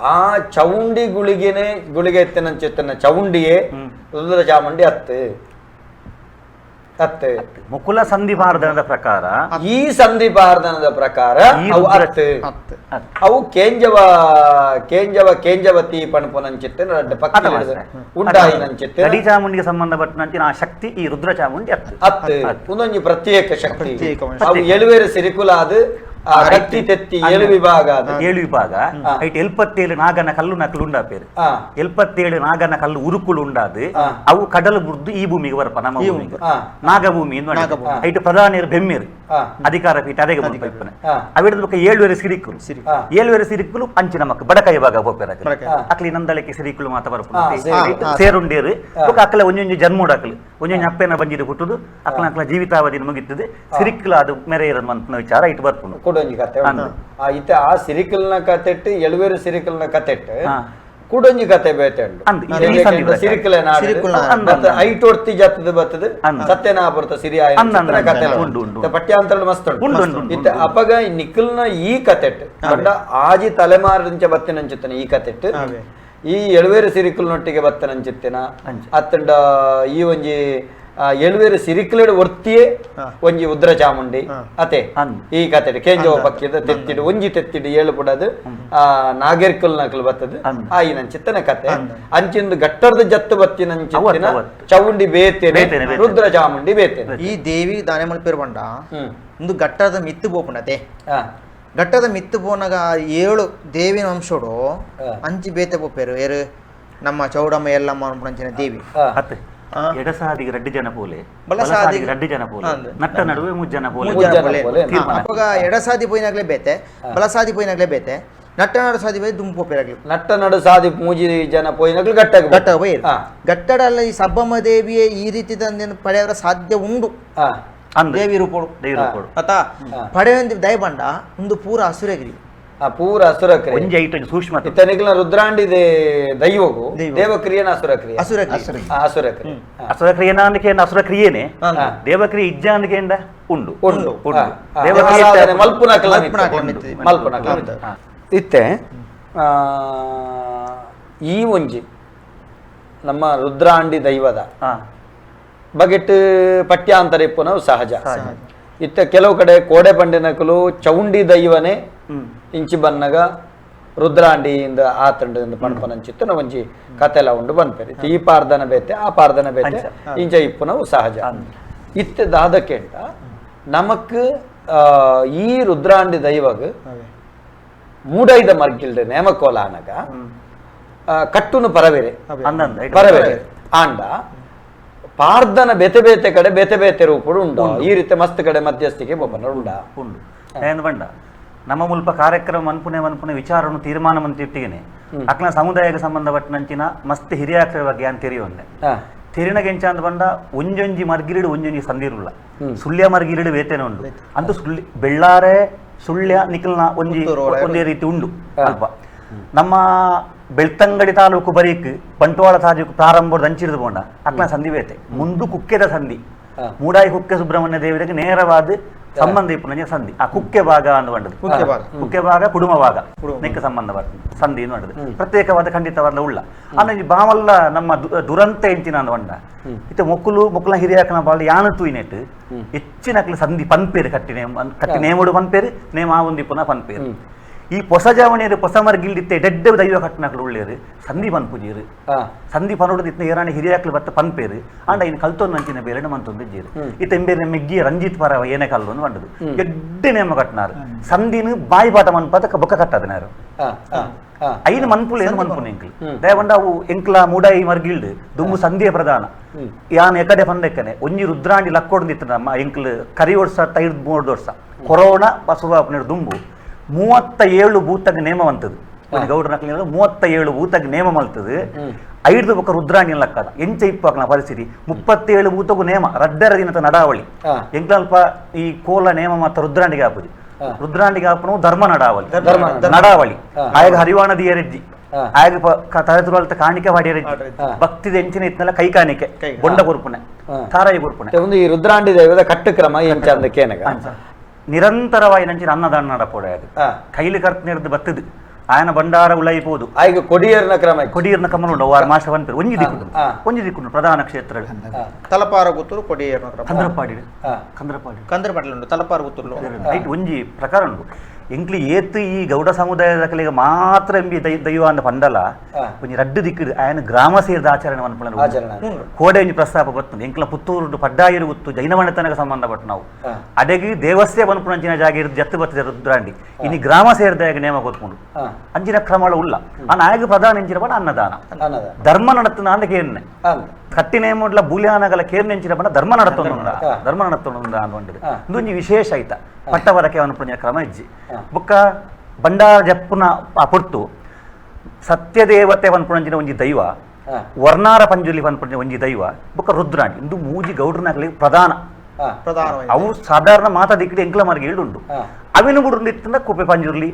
ಆ ಚೌಂಡಿ ಗುಳಿಗೆ ಎತ್ತಿನ ಚೌಂಡಿಯೇ ರುದ್ರ ಚಾಮುಂಡಿ ಮುಕುಲ ಸಂಧಿಪಾರ್ಧನದ ಪ್ರಕಾರ ಈ ಸಂಧಿಪಾರ್ಧನದ ಪ್ರಕಾರ ಅವು ಕೇಂಜವತಿ ಪಣಪುನಂಚಿತ್ತೆ ಉಂಟಾಯಿನಂಚಿತ್ತೆ ಗಡಿ ಚಾಮುಂಡಿಗೆ ಸಂಬಂಧಪಟ್ಟಂಚಿನ ಆ ಶಕ್ತಿ ಈ ರುದ್ರ ಚಾಮುಂಡಿ ಒಂದೊಂದು ಪ್ರತ್ಯೇಕ ಶಕ್ತಿ ಅವು ಎಳುವೇರು ಸಿರಿಕುಲಾದ ಕತ್ತಿ ತೆತ್ತಿ 7 ವಿಭಾಗ ಅದು. 7 ವಿಭಾಗ ಐಟ್ 77 ನಾಗನ ಕಲ್ಲು ನಕಲು ಉಂಡಾ ಪೇರು 77 ನಾಗನ ಕಲ್ಲು ಉರುಕುಲು ಉಂಡಾದು ಅವು ಕಡಲು ಬುರ್ದು ಈ ಭೂಮಿಗೆ ಬರ್ಪ ನಮ್ಮ ಭೂಮಿಗೆ ನಾಗಭೂಮಿ ಐಟ್ ಪ್ರಧಾನಿಯರು ಬೆಮ್ಮೇರು ಅಧಿಕಾರ ಪೀಠ ಅರೆಗೆ ಬಂದಿಪ್ಪನೆ ಅವಿಡದ ಬೊಕ್ಕ 7 ಸಿರಿಕುಲು 7 ಸಿರಿಕುಲು ಅಂಚಿ ನಮಕ್ ಬಡಕೈ ಭಾಗ ಹೋಗ್ಬೇರ ಅಕ್ಲಿ ನಂದಳಕ್ಕೆ ಸಿರಿಕುಲು ಮಾತ ಬರ್ಪ ಸೇರುಂಡೇರು ಬೊಕ್ಕ ಅಕ್ಕಲ ಒಂಜೊಂಜಿ ಜನ್ಮೋಡ ಅಕ್ಲು ಒಂಜೊಂಜಿ ಅಪ್ಪೆನ ಬಂಜಿದು ಹುಟ್ಟುದು ಅಕ್ಲ ಅಕ್ಲ ಜೀವಿತಾವಧಿ ಮುಗಿತದೆ ಸಿರಿಕುಲು ಅದು ಮೆರೆ ಇರೋದು ಅಂತ ವಿಚಾರ ಇಟ್ಟು ಬರ್ಪುಂಡು ಕೂಡೊಂಜಿ ಕತೆ ಇತ್ತೆ ಆ ಸಿರಿಕಲ್ನ ಕತೆಟ್ಟು 7 ಸಿರಿಕಲ್ನ ಕತೆಟ್ಟು ಕೂಡೊಂಜಿ ಕತೆ ಬೇತೆ ಉಂಡು ಸಿರಿಕಲೆ ಐಟ್ ಒರ್ತಿ ಜತ್ತದ ಬತ್ತದ ಸತ್ಯನಾಪುರತ ಸಿರಿ ಕತೆ ಪಠ್ಯಾಂತರ ಮಸ್ತ್ ಉಂಟು ಇತ್ತೆ ಅಪಗ ನಿಖಲ್ನ ಈ ಕತೆಟ್ ಬಂಡ ಆಜಿ ತಲೆಮಾರಿಂಚ ಬತ್ತಿನಂಚಿತ್ತನ ಈ ಕತೆಟ್ ಈ 7 ಸಿರಿಕಲ್ನೊಟ್ಟಿಗೆ ಬತ್ತನಂಚಿತ್ತಿನ ಅತ್ತಂಡ ಈ ಒಂಜಿ 7 ಸಿರಿಕಲೆಡ್ ಒರ್ತಿಯೇ ಒಂಜಿ ಉದ್ರ ಚಾಮುಂಡಿ ಅತೆ ಈ ಕತೆ ಕೇಂಜವ ಪಕ್ಕಿದ ತೆತ್ತಿಡು ಒಂಜಿ ತೆತ್ತಿಡು 7 ಪುಡದು ನಾಗೇರ್ಕಲ್ ನಕಲ್ ಬತ್ತದು ಆಯಿನ ಚಿತ್ತನ ಕತೆ ಅಂಚಿಂದು ಗಟ್ಟರ್ದ ಜತ್ತು ಬತ್ತಿನ ಚೌಂಡಿ ಬೇತೇನೆ ರುದ್ರ ಚಾಮುಂಡಿ ಬೇತೇನೆ ಈ ದೇವಿ ದಾನೆ ಮಲ್ಪೇರು ಬಂಡ ಒಂದು ಗಟ್ಟದ ಮಿತ್ತು ಬೋಪುಂಡತೆ ಗಟ್ಟದ ಮಿತ್ತು ಬೋನಾಗ 7 ದೇವಿನ ವಂಶೋಡು ಅಂಚಿ ಬೇತೆ ಬೋಪೇರು ಏರು ನಮ್ಮ ಚೌಡಮ್ಮ ಎಲ್ಲಮ್ಮ ಅನ್ಪುಣಂಚಿನ ದೇವಿ ಎಡಸಾದಿಗೆ ರಡ್ಡಿ ಜನ ಪೋಲೆ ಬಲಸಾದಿಗೆ ರಡ್ಡಿ ಜನ ಪೋಲೆ ನಟ್ಟ ನಡುವೆ ಮುಜ್ಜನ ಪೋಲೆ ಅವಾಗ ಎಡಸಾದಿ ಪೋಯಿನಾಗ್ಲೇ ಬೇತೆ ಬಲಸಾದಿ ಪೋಯಿನಾಗ್ಲೇ ಬೇತೆ ನಟ್ಟ ನಡು ಸಾದಿ ಪೋಯಿ ದುಂಪು ಪೇರಾಗ್ಲಿ ನಟ್ಟ ನಡು ಸಾದಿ ಮೂಜಿ ಜನ ಪೋಯಿನಾಗ್ಲಿ ಗಟ್ಟ ಪೋಯಿ ಗಟ್ಟಡಲ್ಲ ಈ ಸಬ್ಬಮ್ಮ ದೇವಿಯೇ ಈ ರೀತಿ ತಂದೇನು ಪಡೆಯವರ ಸಾಧ್ಯ ಉಂಡು ದೇವಿ ರೂಪೋಡು ಆತ ಪಡೆಯೊಂದು ದಯ ಬಂಡ ಒಂದು ಪೂರ ಹಸುರಗಿರಿ ಪೂರ ಅಸುರಕ್ರಿಯೆ ಒಂಜಿ ಐಟಂ ಸೂಕ್ಷ್ಮ ಇತ್ತನಿಕ್ಲ ರುದ್ರಾಂಡಿ ದೈವಗು ದೇವಕ್ರಿಯೆನ ಅಸುರಕ್ರಿಯೆ ಅಸುರಕ್ರಿಯೆನ ಅಂದಕ್ಕೆ ಅಸುರಕ್ರಿಯೆನೆ ದೇವಕ್ರಿಯೆ ಇಜ್ಜ ಅಂದಕ್ಕೆ ಉಂಡು ಉಂಡು ದೇವಕ್ರಿಯೆ ಮಲ್ಪುನಕ್ಲ ಇತ್ತೆ ಈ ಒಂಜಿ ನಮ್ಮ ರುದ್ರಾಂಡಿ ದೈವದ ಬಗೆಟ್ ಪಠ್ಯಾಂತರ ಇಪ್ಪುನವು ಸಹಜ ಇತ್ತ ಕೆಲವು ಕಡೆ ಕೋಡೆ ಪಂಡಿನಕಲು ಚೌಂಡಿ ದೈವನೇ ಇಂಚಿ ಬನ್ನಗ ರುದ್ರಾಂಡಿಯಿಂದ ಆತಂಡದಿಂದ ಪಣಪನಂಚಿತ್ತು ಒಂಜಿ ಕತೆಲ ಉಂಡು ಬನ್ಪೇರಿ ಈ ಪಾರ್ದನ ಬೇತೆ ಆ ಪಾರ್ದನ ಬೇತೆ ಇಂಚ ಇಪ್ಪುನವು ಸಹಜ ಇತ್ತದಾದಕ್ಕೆಂಟ ನಮಕ್ ಈ ರುದ್ರಾಂಡಿ ದೈವಗ್ ಮೂಡೈದ ಮರ್ಗಿಲ್ಡೆ ನೇಮಕೋಲ ಅನಗ ಕಟ್ಟುನು ಪರವೇರೆ ಆಂಡ ಪಾರ್ದನ ಬೇತೆ ಬೇತೆ ಕಡೆ ಬೇತೆ ಬೇತೆ ರೂಪಡು ಉಂಡು ಈ ರೀತಿ ಮಸ್ತ್ ಕಡೆ ಮಧ್ಯಸ್ಥಿಕೆ ಬೊಬ್ಬನ ಉಂಡು ಏನು ಬಂಡ ನಮ್ಮ ಮುಲ್ಪ ಕಾರ್ಯಕ್ರಮ ಮನ್ಪುನೆ ವಿಚಾರವನ್ನು ತೀರ್ಮಾನ ಮಂತಿಟ್ಟಿಗೆನೆ ಅಕ್ಲ ಸಮುದಾಯಕ್ಕೆ ಸಂಬಂಧಪಟ್ಟನಂಚಿನ ಮಸ್ತ್ ಹಿರಿಯಾಕ್ಷರ ಬಗ್ಗೆ ಅಂತ ತೆರಿಯೊಂದೆ ತೆರಿನಗೆಂಚ ಅಂತ ಬಂಡ ಒಂಜೊಂಜಿ ಮರ್ಗಿಲಿಡು ಒಂಜೊಂಜಿ ಸಂದಿರುಲ್ಲ ಸುಳ್ಯ ಮರ್ಗಿಲಿಡು ಬೇತೇನೆ ಉಂಡು ಅಂತೂ ಬೆಳ್ಳಾರೆ ಸುಳ್ಯ ನಿಖಲ್ನ ಒಂದೇ ರೀತಿ ಉಂಡು ಅಲ್ಪ ನಮ್ಮ ಬೆಳ್ತಂಗಡಿ ತಾಲೂಕು ಬರೀಕ್ ಬಂಟ್ವಾಳ ತಾಲೂಕು ಪ್ರಾರಂಭದ ಅಂಚಿರಿದು ಬೋಂಡ ಅಕ್ಲ ಸಂಧಿ ಬೇತೆ ಮುಂದು ಕುಕ್ಕೆದ ಸಂಧಿ ಮೂಡಾಯಿ ಕುಕ್ಕೆ ಸುಬ್ರಹ್ಮಣ್ಯ ದೇವರಿಗೆ ನೇರವಾದ ಸಂಬಂಧ ಇಪ್ಪು ಸಂಧಿ ಆ ಕುಕ್ಕೆ ಭಾಗ ಅಂತ ಬಂಡದು ಕುಕ್ಕೆ ಭಾಗ ಕುಡುಂಬ ಭಾಗ ನೆಕ್ಕ ಸಂಬಂಧ ಬರ್ತದೆ ಸಂಧಿ ಮಾಡುದು ಪ್ರತ್ಯೇಕವಾದ ಖಂಡಿತವಾದ ಉಳ್ಳ ಅಂದ್ರೆ ಬಾವಲ್ಲ ನಮ್ಮ ದುರಂತ ಎಂಚಿನ ಅಂದ ಬಂಡ ಇತ್ತ ಮೊಕ್ಕಲ ಹಿರಿಯಾಕನ ಬಾಳ ಯಾನ ತೂಯಿನೆಟ್ ಹೆಚ್ಚಿನ ಸಂಧಿ ಪನ್ಪೇರು ಕಟ್ಟಿ ನೇಮುಡು ಪನ್ಪೇರು ನೇಮ ಆ ಒಂದು ಪುನಃ ಪನ್ಪೇರು ಈ ಹೊಸ ಜಾವಣಿಯರು ಹೊಸ ಮರ್ಗಿಲ್ದಿತ್ತೆ ಡೆಡ್ಡ ದೈವ ಕಟ್ಟನಕ್ಲು ಉಳ್ಳೇರು ಸಂಧಿ ಪನ್ಪುಜೀರು ಸಂಧಿ ಪನೋಡದಿತ್ತ ಏರಾಣಿ ಹಿರಿಯಾಕ್ಲು ಬತ್ತ ಪನ್ಪೇರು ಆಂಡ ಇನ್ನು ಕಲ್ತೊಂದು ಅಂಚಿನ ಬೇರೆಣ ಮಂತೊಂದು ಜೀರು ಇತ್ತ ಎಂಬೇರೆ ಮೆಗ್ಗಿ ರಂಜಿತ್ ಪರ ಏನೇ ಕಲ್ಲು ಬಂಡದು ಎಡ್ಡೆ ನೇಮ ಕಟ್ಟಿನಾರು ಸಂಧಿನ ಬಾಯಿ ಪಾಠ ಮನ್ಪದ ಬೊಕ್ಕ ಕಟ್ಟದನಾರು ಐದು ಮನ್ಪುಲ್ ಏನು ಮನ್ಪುನ ಎಂಕ್ಲು ದಯವಂಡ ಅವು ಎಂಕ್ಲ ಮೂಡಾಯಿ ಮರ್ಗಿಲ್ಡು ದುಮ್ಮು ಸಂಧಿಯ ಪ್ರಧಾನ ಯಾನ್ ಎಕಡೆ ಪಂದೆಕ್ಕನೆ ಒಂಜಿ ರುದ್ರಾಂಡಿ ಲಕ್ಕೊಡ್ದಿತ್ತು ನಮ್ಮ ಎಂಕ್ಲು ಕರಿ ವರ್ಷ ತೈಡ್ 3 ವರ್ಷ ಕೊರೋನಾ ಬಸವ ದುಂಬು 37 ಬೂತಗೆ ನೇಮವಂತದ್ದು ಗೌಡ್ರ ನಕಲಿ 37 ಬೂತಗೆ ನೇಮ ಮಲ್ತದು 5 ಬೊಕ್ಕ ರುದ್ರಾಣಿ ಲಕ್ಕದ ಎಂಚ ಇಪ್ಪಾಕ್ನ ಪರಿಸ್ಥಿತಿ 37 ಬೂತಗೂ ನೇಮ ರಡ್ಡರ ದಿನದ ನಡಾವಳಿ ಎಂಕ್ಲಲ್ಪ ಈ ಕೋಲ ನೇಮ ಮಾತ್ರ ರುದ್ರಾಂಡಿಗೆ ಹಾಪುದು ರುದ್ರಾಂಡಿಗೆ ಹಾಪನು ಧರ್ಮ ನಡಾವಳಿ ಆಗ ಹರಿವಾಣ ದಿಯರೆಜ್ಜಿ ಆಗ ತಲೆತುರಲ್ತ ಕಾಣಿಕೆ ಮಾಡಿಯರೆಜ್ಜಿ ಭಕ್ತಿದ ಎಂಚಿನ ಇತ್ನೆಲ್ಲ ಕೈ ಕಾಣಿಕೆ ಬೊಂಡ ಕೊರ್ಪುನೆ ತಾರಾಯಿ ಕೊರ್ಪುನೆ ಒಂದು ಈ ರುದ್ರಾಂಡಿ ದೈವದ ಕಟ್ಟುಕ್ರಮ ಎಂಚ ಅಂದಕ್ಕೇನಗ ನಿರಂತರವಾಗಿ ನಂಚಿನ ಅನ್ನದಾನ ನಡಪೋಡ ಕೈಲಿ ಕರ್ತಿರ್ದು ಬತ್ತದು ಆಯನ ಭಂಡಾರ ಉಳೈಪೋದು ಆಯ್ಗ ಕೊಡಿಯರ್ನ ಕ್ರಮ ಉಂಟು ವಾರ ಮಾಸ ಬಂತು ಒಂಜಿ ದಿಕ್ಕು ಪ್ರಧಾನ ಕ್ಷೇತ್ರ ತಲಪಾರ ಗುತ್ತೂರು ಕೊಡಿಯರ್ನ ಕಂದ್ರಪಾಡಿ ಕಂದ್ರಪಾಡಿ ಉಂಟು ತಲಪಾರ ಗುತ್ತೂರು ಒಂಜಿ ಪ್ರಕಾರ ಉಂಟು ಎಂಕ್ಲಿ ಏತ್ ಈ ಗೌಡ ಸಮುದಾಯದ ಮಾತ್ರ ಎಂಬಿ ದೈವ ಅಂತ ಪಂಡಲ ಒಂಜಿ ರಡ್ಡು ದಿಕ್ಕಿಡು ಆಯನ ಗ್ರಾಮ ಸೇರಿದ ಆಚರಣೆ ಮನ್ಪುನ ಕೋಡೆ ಒಂಜಿ ಪ್ರಸ್ತಾಪ ಬರ್ತದೆ ಎಂಕ್ಲ ಪುತ್ತೂರು ಪಡ್ಡಾಯಿರು ಗುತ್ತು ಜೈನಮಣತನಗ ಸಂಬಂಧಪಟ್ಟ ನಾವು ಅಡೆಗಿ ದೇವಸ್ಥೆ ಬನ್ಪುನಂಚಿನ ಜಾಗ ಇರೋದು ಜತ್ತು ಬರ್ತದೆ ರುದ್ರಾಂಡಿ ಇನ್ನು ಗ್ರಾಮ ಸೇರಿದಾಗ ನೇಮ ಗೊತ್ಕೊಂಡು ಅಂಚಿನ ಕ್ರಮಗಳು ಉಲ್ಲ ಆ ನಾಯಕ ಪ್ರಧಾನ ಎಂಚಿನ ಬಣ್ಣ ಅನ್ನದಾನ ಧರ್ಮ ನಡತನ ಅಂದ ಕೇರ್ನೆ ಕಟ್ಟಿನೇ ಮುಡ್ಲ ಬೂಲ್ಯಾನಗಲ ಕೇರ್ನೆ ಎಂಚಿನ ಬಣ್ಣ ಧರ್ಮ ನಡತೊಂದು ಅನ್ಕೊಂಡಿದೆ ಇದೊಂದು ವಿಶೇಷ ಆಯ್ತಾ ಪಟ್ಟವರಕ್ಕೆ ಅವನ ಕ್ರಮ ಇಜ್ಜಿ ಬುಕ್ಕ ಬಂಡಾರ ಜಪ್ಪುನ ಪೊರ್ತು ಸತ್ಯದೇವತೆ ಪನ್ಪುಣಂಚಿನ ಒಂಜಿ ದೈವ ವರ್ಣಾರ ಪಂಜುಲಿ ಪನ್ಪುಣಂಚಿನ ಒಂಜಿ ದೈವ ಬುಕ್ಕ ರುದ್ರಾಂಡಿ ಇಂದು ಮೂಜಿ ಗೌಡ್ರನಾಗಲಿ ಪ್ರಧಾನ ಅವು ಸಾಧಾರಣ ಮಾತಾದಿಕ್ಕಿ ಎಂಕ್ಲ ಮಾರ್ಗ ಏಳುಂಡು ಅವಿನ ಗುಡ್ರಿತ್ತ ಕುಪ್ಪೆ ಪಂಜುರ್ಲಿ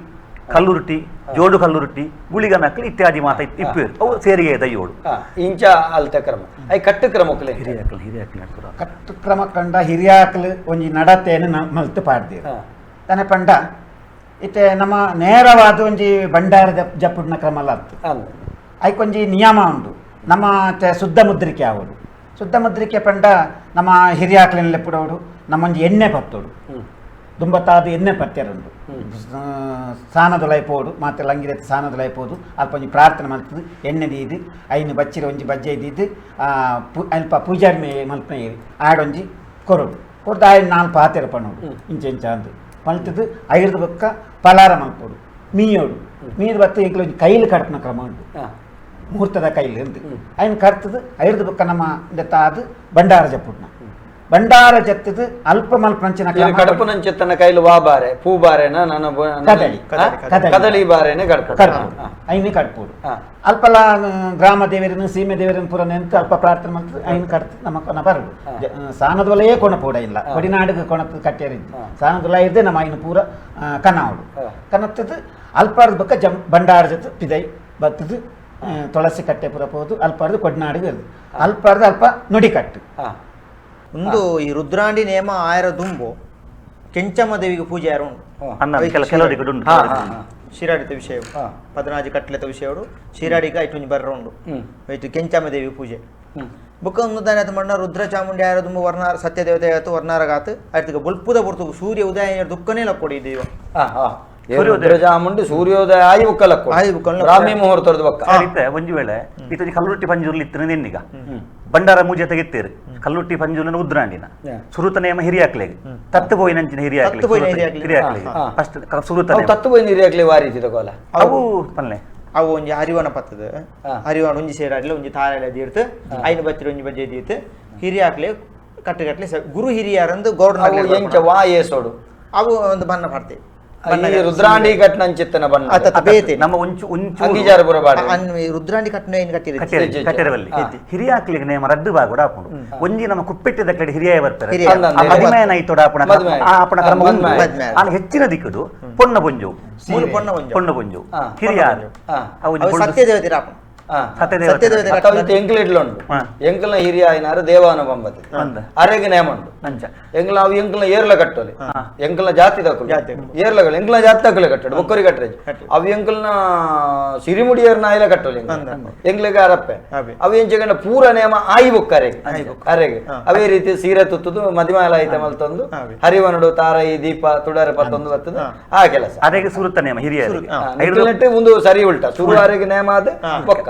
ಕಲ್ಲುರುಟಿ ಜೋಡು ಕಲ್ಲುರುಟಿ ಗುಳಿಗನಕ್ಲಿ ಇತ್ಯಾದಿ ಮಾತ ಇಪ್ಪೇರು ಅವು ಸೇರಿಗೆ ದೈವೋಡು ಇಂಚ ಅಲ್ತ ಕ್ರಮ ಐ ಕಟ್ಟು ಕ್ರಮಕ್ಕಲೆ ಹಿರಿಯಾಕಲ್ ಕಟ್ಟು ಕ್ರಮ ಕಂಡ ಹಿರಿಯಾಕಲು ಒಂಜಿ ನಡತೆಯನ್ನು ಮಲ್ತು ಪಾಡ್ದೀರು ತನ್ನ ಪಂಡ ಇತ್ತೆ ನಮ್ಮ ನೇರವಾದ ಒಂಜಿ ಬಂಡಾರದ ಜಪ್ಪುಡ್ನ ಕ್ರಮಲ ಅತ್ತು ಐಕೊಂಜಿ ನಿಯಮ ಉಂಡು ನಮ್ಮ ಶುದ್ಧ ಮುದ್ರಿಕೆ ಆವೋಡು ಶುದ್ಧ ಮುದ್ರಿಕೆ ಪಂಡ ನಮ್ಮ ಹಿರಿಯಾಕಲಿನಲ್ಲಿ ಪುಡೋಡು ನಮ್ಮೊಂಜಿ ಎಣ್ಣೆ ಪತ್ತೋಡು ದುಂಬತ್ತಾದ ಎಣ್ಣೆ ಪತ್ಯರುಂಡು ಸಾನದೊಲೈಪೋಡು ಮತ್ತೆ ಲಂಗಿರತ್ತೆ ಸಾನದೊಲೈಪೋದು ಅಲ್ಪ ಒಂಜಿ ಪ್ರಾರ್ಥನೆ ಮಲ್ತದು ಎಣ್ಣೆ ದೀದು ಐನು ಬಚ್ಚಿರ ಒಂಜಿ ಬಜ್ಜೆ ಇದ್ದಿದ್ದು ಅಲ್ಪ ಪೂಜಾರಿ ಮಲ್ಪನೇರಿ ಆಡೊಂಜಿ ಕೊರಡು ಕೊಡ್ದು ಆಯ್ದು ನಾಲ್ಕು ಪಾತೆರ ಪಣ್ಣೋಡು ಇಂಚ ಅಂದು ಮಲ್ತದು ಐದು ಬೊಕ್ಕ ಪಲಾರ ಮಲ್ಪೋಡು ಮೀಯೋಡು ಮೀದು ಬತ್ತು ಈಗ ಒಂಜಿ ಕೈಲು ಕಡ್ಪನ ಕ್ರಮ ಉಂಟು ಮುಹೂರ್ತದ ಕೈಲಿ ಅಂತ ಐನು ಕರ್ತದು ಐದು ಬೊಕ್ಕ ನಮ್ಮ ತಾದು ಬಂಡಾರ ಜಪ್ಪುಡ್ನ ಬಂಡಾರ ಜತ್ತದು ಅಲ್ಪ ಮಲ್ಪಂಚಿನ ಕಡಪನಂಚೆತ್ತನ ಕೈಲು ವಾ ಬಾರೆ ಪೂ ಬಾರೆನ ನನ್ನ ಕದಳಿ ಬಾರೆನೆ ಐನಿ ಕಟ್ಪೋಡು ಅಲ್ಪಲ ಗ್ರಾಮ ದೇವರನ್ನು ಸೀಮೆ ದೇವರನ್ನು ಪುರ ನೆಂತು ಅಲ್ಪ ಪ್ರಾರ್ಥನೆ ಮಾಡ್ತದೆ ಐನು ಕಟ್ತು ನಮ್ಮ ಬರಡು ಸಾನದೊಲೆಯೇ ಕೊಣಪೋಡ ಇಲ್ಲ ಕೊಡಿನಾಡಿಗೆ ಕೊಣತ್ತು ಕಟ್ಟಿಯರಿದ್ದು ಸಾನದೊಲ ಇದ್ದೆ ನಮ್ಮ ಐನು ಪೂರ ಕನಾವಡು ಕನತ್ತದು ಅಲ್ಪಾರ್ದು ಬಕ್ಕ ಬಂಡಾರ ಜೊತೆ ಪಿದೈ ಬತ್ತದು ತುಳಸಿ ಕಟ್ಟೆ ಪುರ ಹೋದು ಅಲ್ಪಾರ್ದು ಕೊಡಿನಾಡಿಗೆ ಇರೋದು ಅಲ್ಪಾರ್ದು ಅಲ್ಪ ನುಡಿಕಟ್ಟು ಒಂದು ಈ ರುದ್ರಾಂಡಿ ನೇಮ ಆಯರ ದುಂಬು ಕೆಂಚಮ್ಮ ದೇವಿಗೆ ಪೂಜೆ ಯಾರು ಶಿರಾಡಿತ ವಿಷಯ ಪದನಾಜಿ ಕಟ್ಲೆತ ವಿಷಯಡು ಶಿರಾಡಿಗ ಐಟು ಬರ್ರ ಉಂಡು ಐಟು ಕೆಂಚಮ್ಮ ದೇವಿ ಪೂಜೆ ಬುಕ್ಕ ಒಂದು ದಾನ ಮಣ್ಣ ರುದ್ರ ಚಾಮುಂಡಿ ಆಯರ ದುಂಬು ವರ್ಣಾರ ಸತ್ಯದೇವತೆ ಆಯ್ತು ವರ್ಣಾರಗಾತು ಆಯ್ತು ಬುಲ್ಪುದ ಬರ್ತು ಸೂರ್ಯ ಉದಯ ದುಃಖನೇ ಲಕ್ಕೊಡಿ ದೇವ ಚಾಮುಂಡಿ ಸೂರ್ಯೋದಯ ಆಯಿ ಬುಕ್ಕಲಕ್ಕು ರಾಮಿ ಮುಹೂರ್ತದ ಬಕ್ಕ ಒಂಜಿ ವೇಳೆ ಇತ್ತ ಕಲ್ಲುಟ್ಟಿ ಪಂಜೂರ್ಲಿ ಇತ್ತಿನ ನೆನ್ನಿಗ ಬಂಡಾರ ಮೂಜೆ ತೆಗಿತ್ತೇರು ಕಲ್ಲುಟ್ಟಿ ಪಂಜೂರಿನ ಉದ್ರಾಂಡಿನ ಸುರುತ ನೇಮ ಹಿರಿಯಾಕ್ಲೆಗೆ ತತ್ತು ಪೋಯಿನಂಚಿನ ಹಿರಿಯಾಕ್ಲೆಗೆ ಫಸ್ಟ್ ಸುರುತ ತತ್ತು ಪೋಯಿನ ಹಿರಿಯಾಕ್ಲೆ ವಾರಿ ತಗೋಲ ಅವು ಪಲ್ಲೆ ಅವು ಒಂಜಿ ಹರಿವನ ಪತ್ತದ ಹರಿವನ ಒಂಜಿ ಸೇರಾಡ್ಲೆ ಒಂಜಿ ತಾರೆಲೆ ದೀರ್ತು ಐನು ಬಚ್ಚಿರ ಒಂಜಿ ಬಜ್ಜೆ ದೀರ್ತು ಹಿರಿಯಾಕ್ಲೆ ಕಟ್ಟುಗಟ್ಲೆ ಗುರು ಹಿರಿಯರಂದು ಗೌಡ ವಾಯೇಸೋಡು ಅವು ಒಂದು ಬಣ್ಣ ಪಡ್ತೇವೆ ರುದ್ರಾಂಡಿ ಕಟ್ನಂಚಿತ್ತನ ಬಣ್ಣ ನಮ್ಮ ಒಂಚು ಅಂಗೀಜಾರಪುರ ಬಾಡ ರುದ್ರಾಂಡಿ ಕಟ್ನ ಏನು ಕಟ್ಟಿರವಲ್ಲಿ ಹಿರಿಯಾಕ್ಲಿಗೆ ನೇಮ ರದ್ದು ಬಾಗುಡ ಆಪುಂಡು ಒಂಜಿ ನಮ್ಮ ಕುಪ್ಪೆಟ್ಟಿದ ಕಡೆ ಹಿರಿಯ ಬರ್ತಾರೆ ಮದಿಮೆ ನೈತೋಡ ಆಪಣ ಕ್ರಮ ಆನ ಹೆಚ್ಚಿನ ದಿಕ್ಕುದು ಪೊನ್ನ ಬೊಂಜು ಪೊನ್ನ ಬೊಂಜು ಹಿರಿಯ ಸತ್ಯದೇವತೆ ರಾಪಣ ಎಂಕಲ್ನ ಹಿರಿಯ ಆಯ್ನಾರು ದೇವಾನ ಬಂಬತಿ ಅರೆಗೆ ನೇಮಂಡು ಎಂಕಲ್ನ ಅವು ಎಂಕಲ್ನ ಏರ್ಲ ಕಟ್ಟೋಲಿ ಎಂಕಲ್ನ ಜಾತಿ ತಕ್ಕಲು ಏರ್ಲಗಳು ಎಂಕಲ್ನ ಜಾತಿ ತಕ್ಕಲೆ ಕಟ್ಟಡು ಒಕ್ಕರಿ ಕಟ್ಟರೆ ಅವು ಎಂಕಲ್ನ ಸಿರಿಮುಡಿಯರ್ನ ಆಯ್ಲ ಕಟ್ಟೋಲಿ ಎಂಕ್ಲಿಗೆ ಅರಪ್ಪೆ ಅವು ಎಂಚಗಂಡ ಪೂರ ನೇಮ ಆಯಿ ಬುಕ್ಕರೆಗೆ ಅರೆಗೆ ಅವೇ ರೀತಿ ಸೀರೆ ತುತ್ತದು ಮದಿಮಾಲ ಐತೆ ಮಲ್ತೊಂದು ಹರಿವನಡು ತಾರೈ ದೀಪ ತುಡರೆ ಪತ್ತೊಂದು ಬರ್ತದೆ ಆ ಕೆಲಸ ಅರೆಗೆ ಸುರುತ್ತ ನೇಮ ಹಿರಿಯ ಒಂದು ಸರಿ ಉಲ್ಟ ಸುರು ಅರೆಗೆ ನೇಮ ಆದ ಬೊಕ್ಕ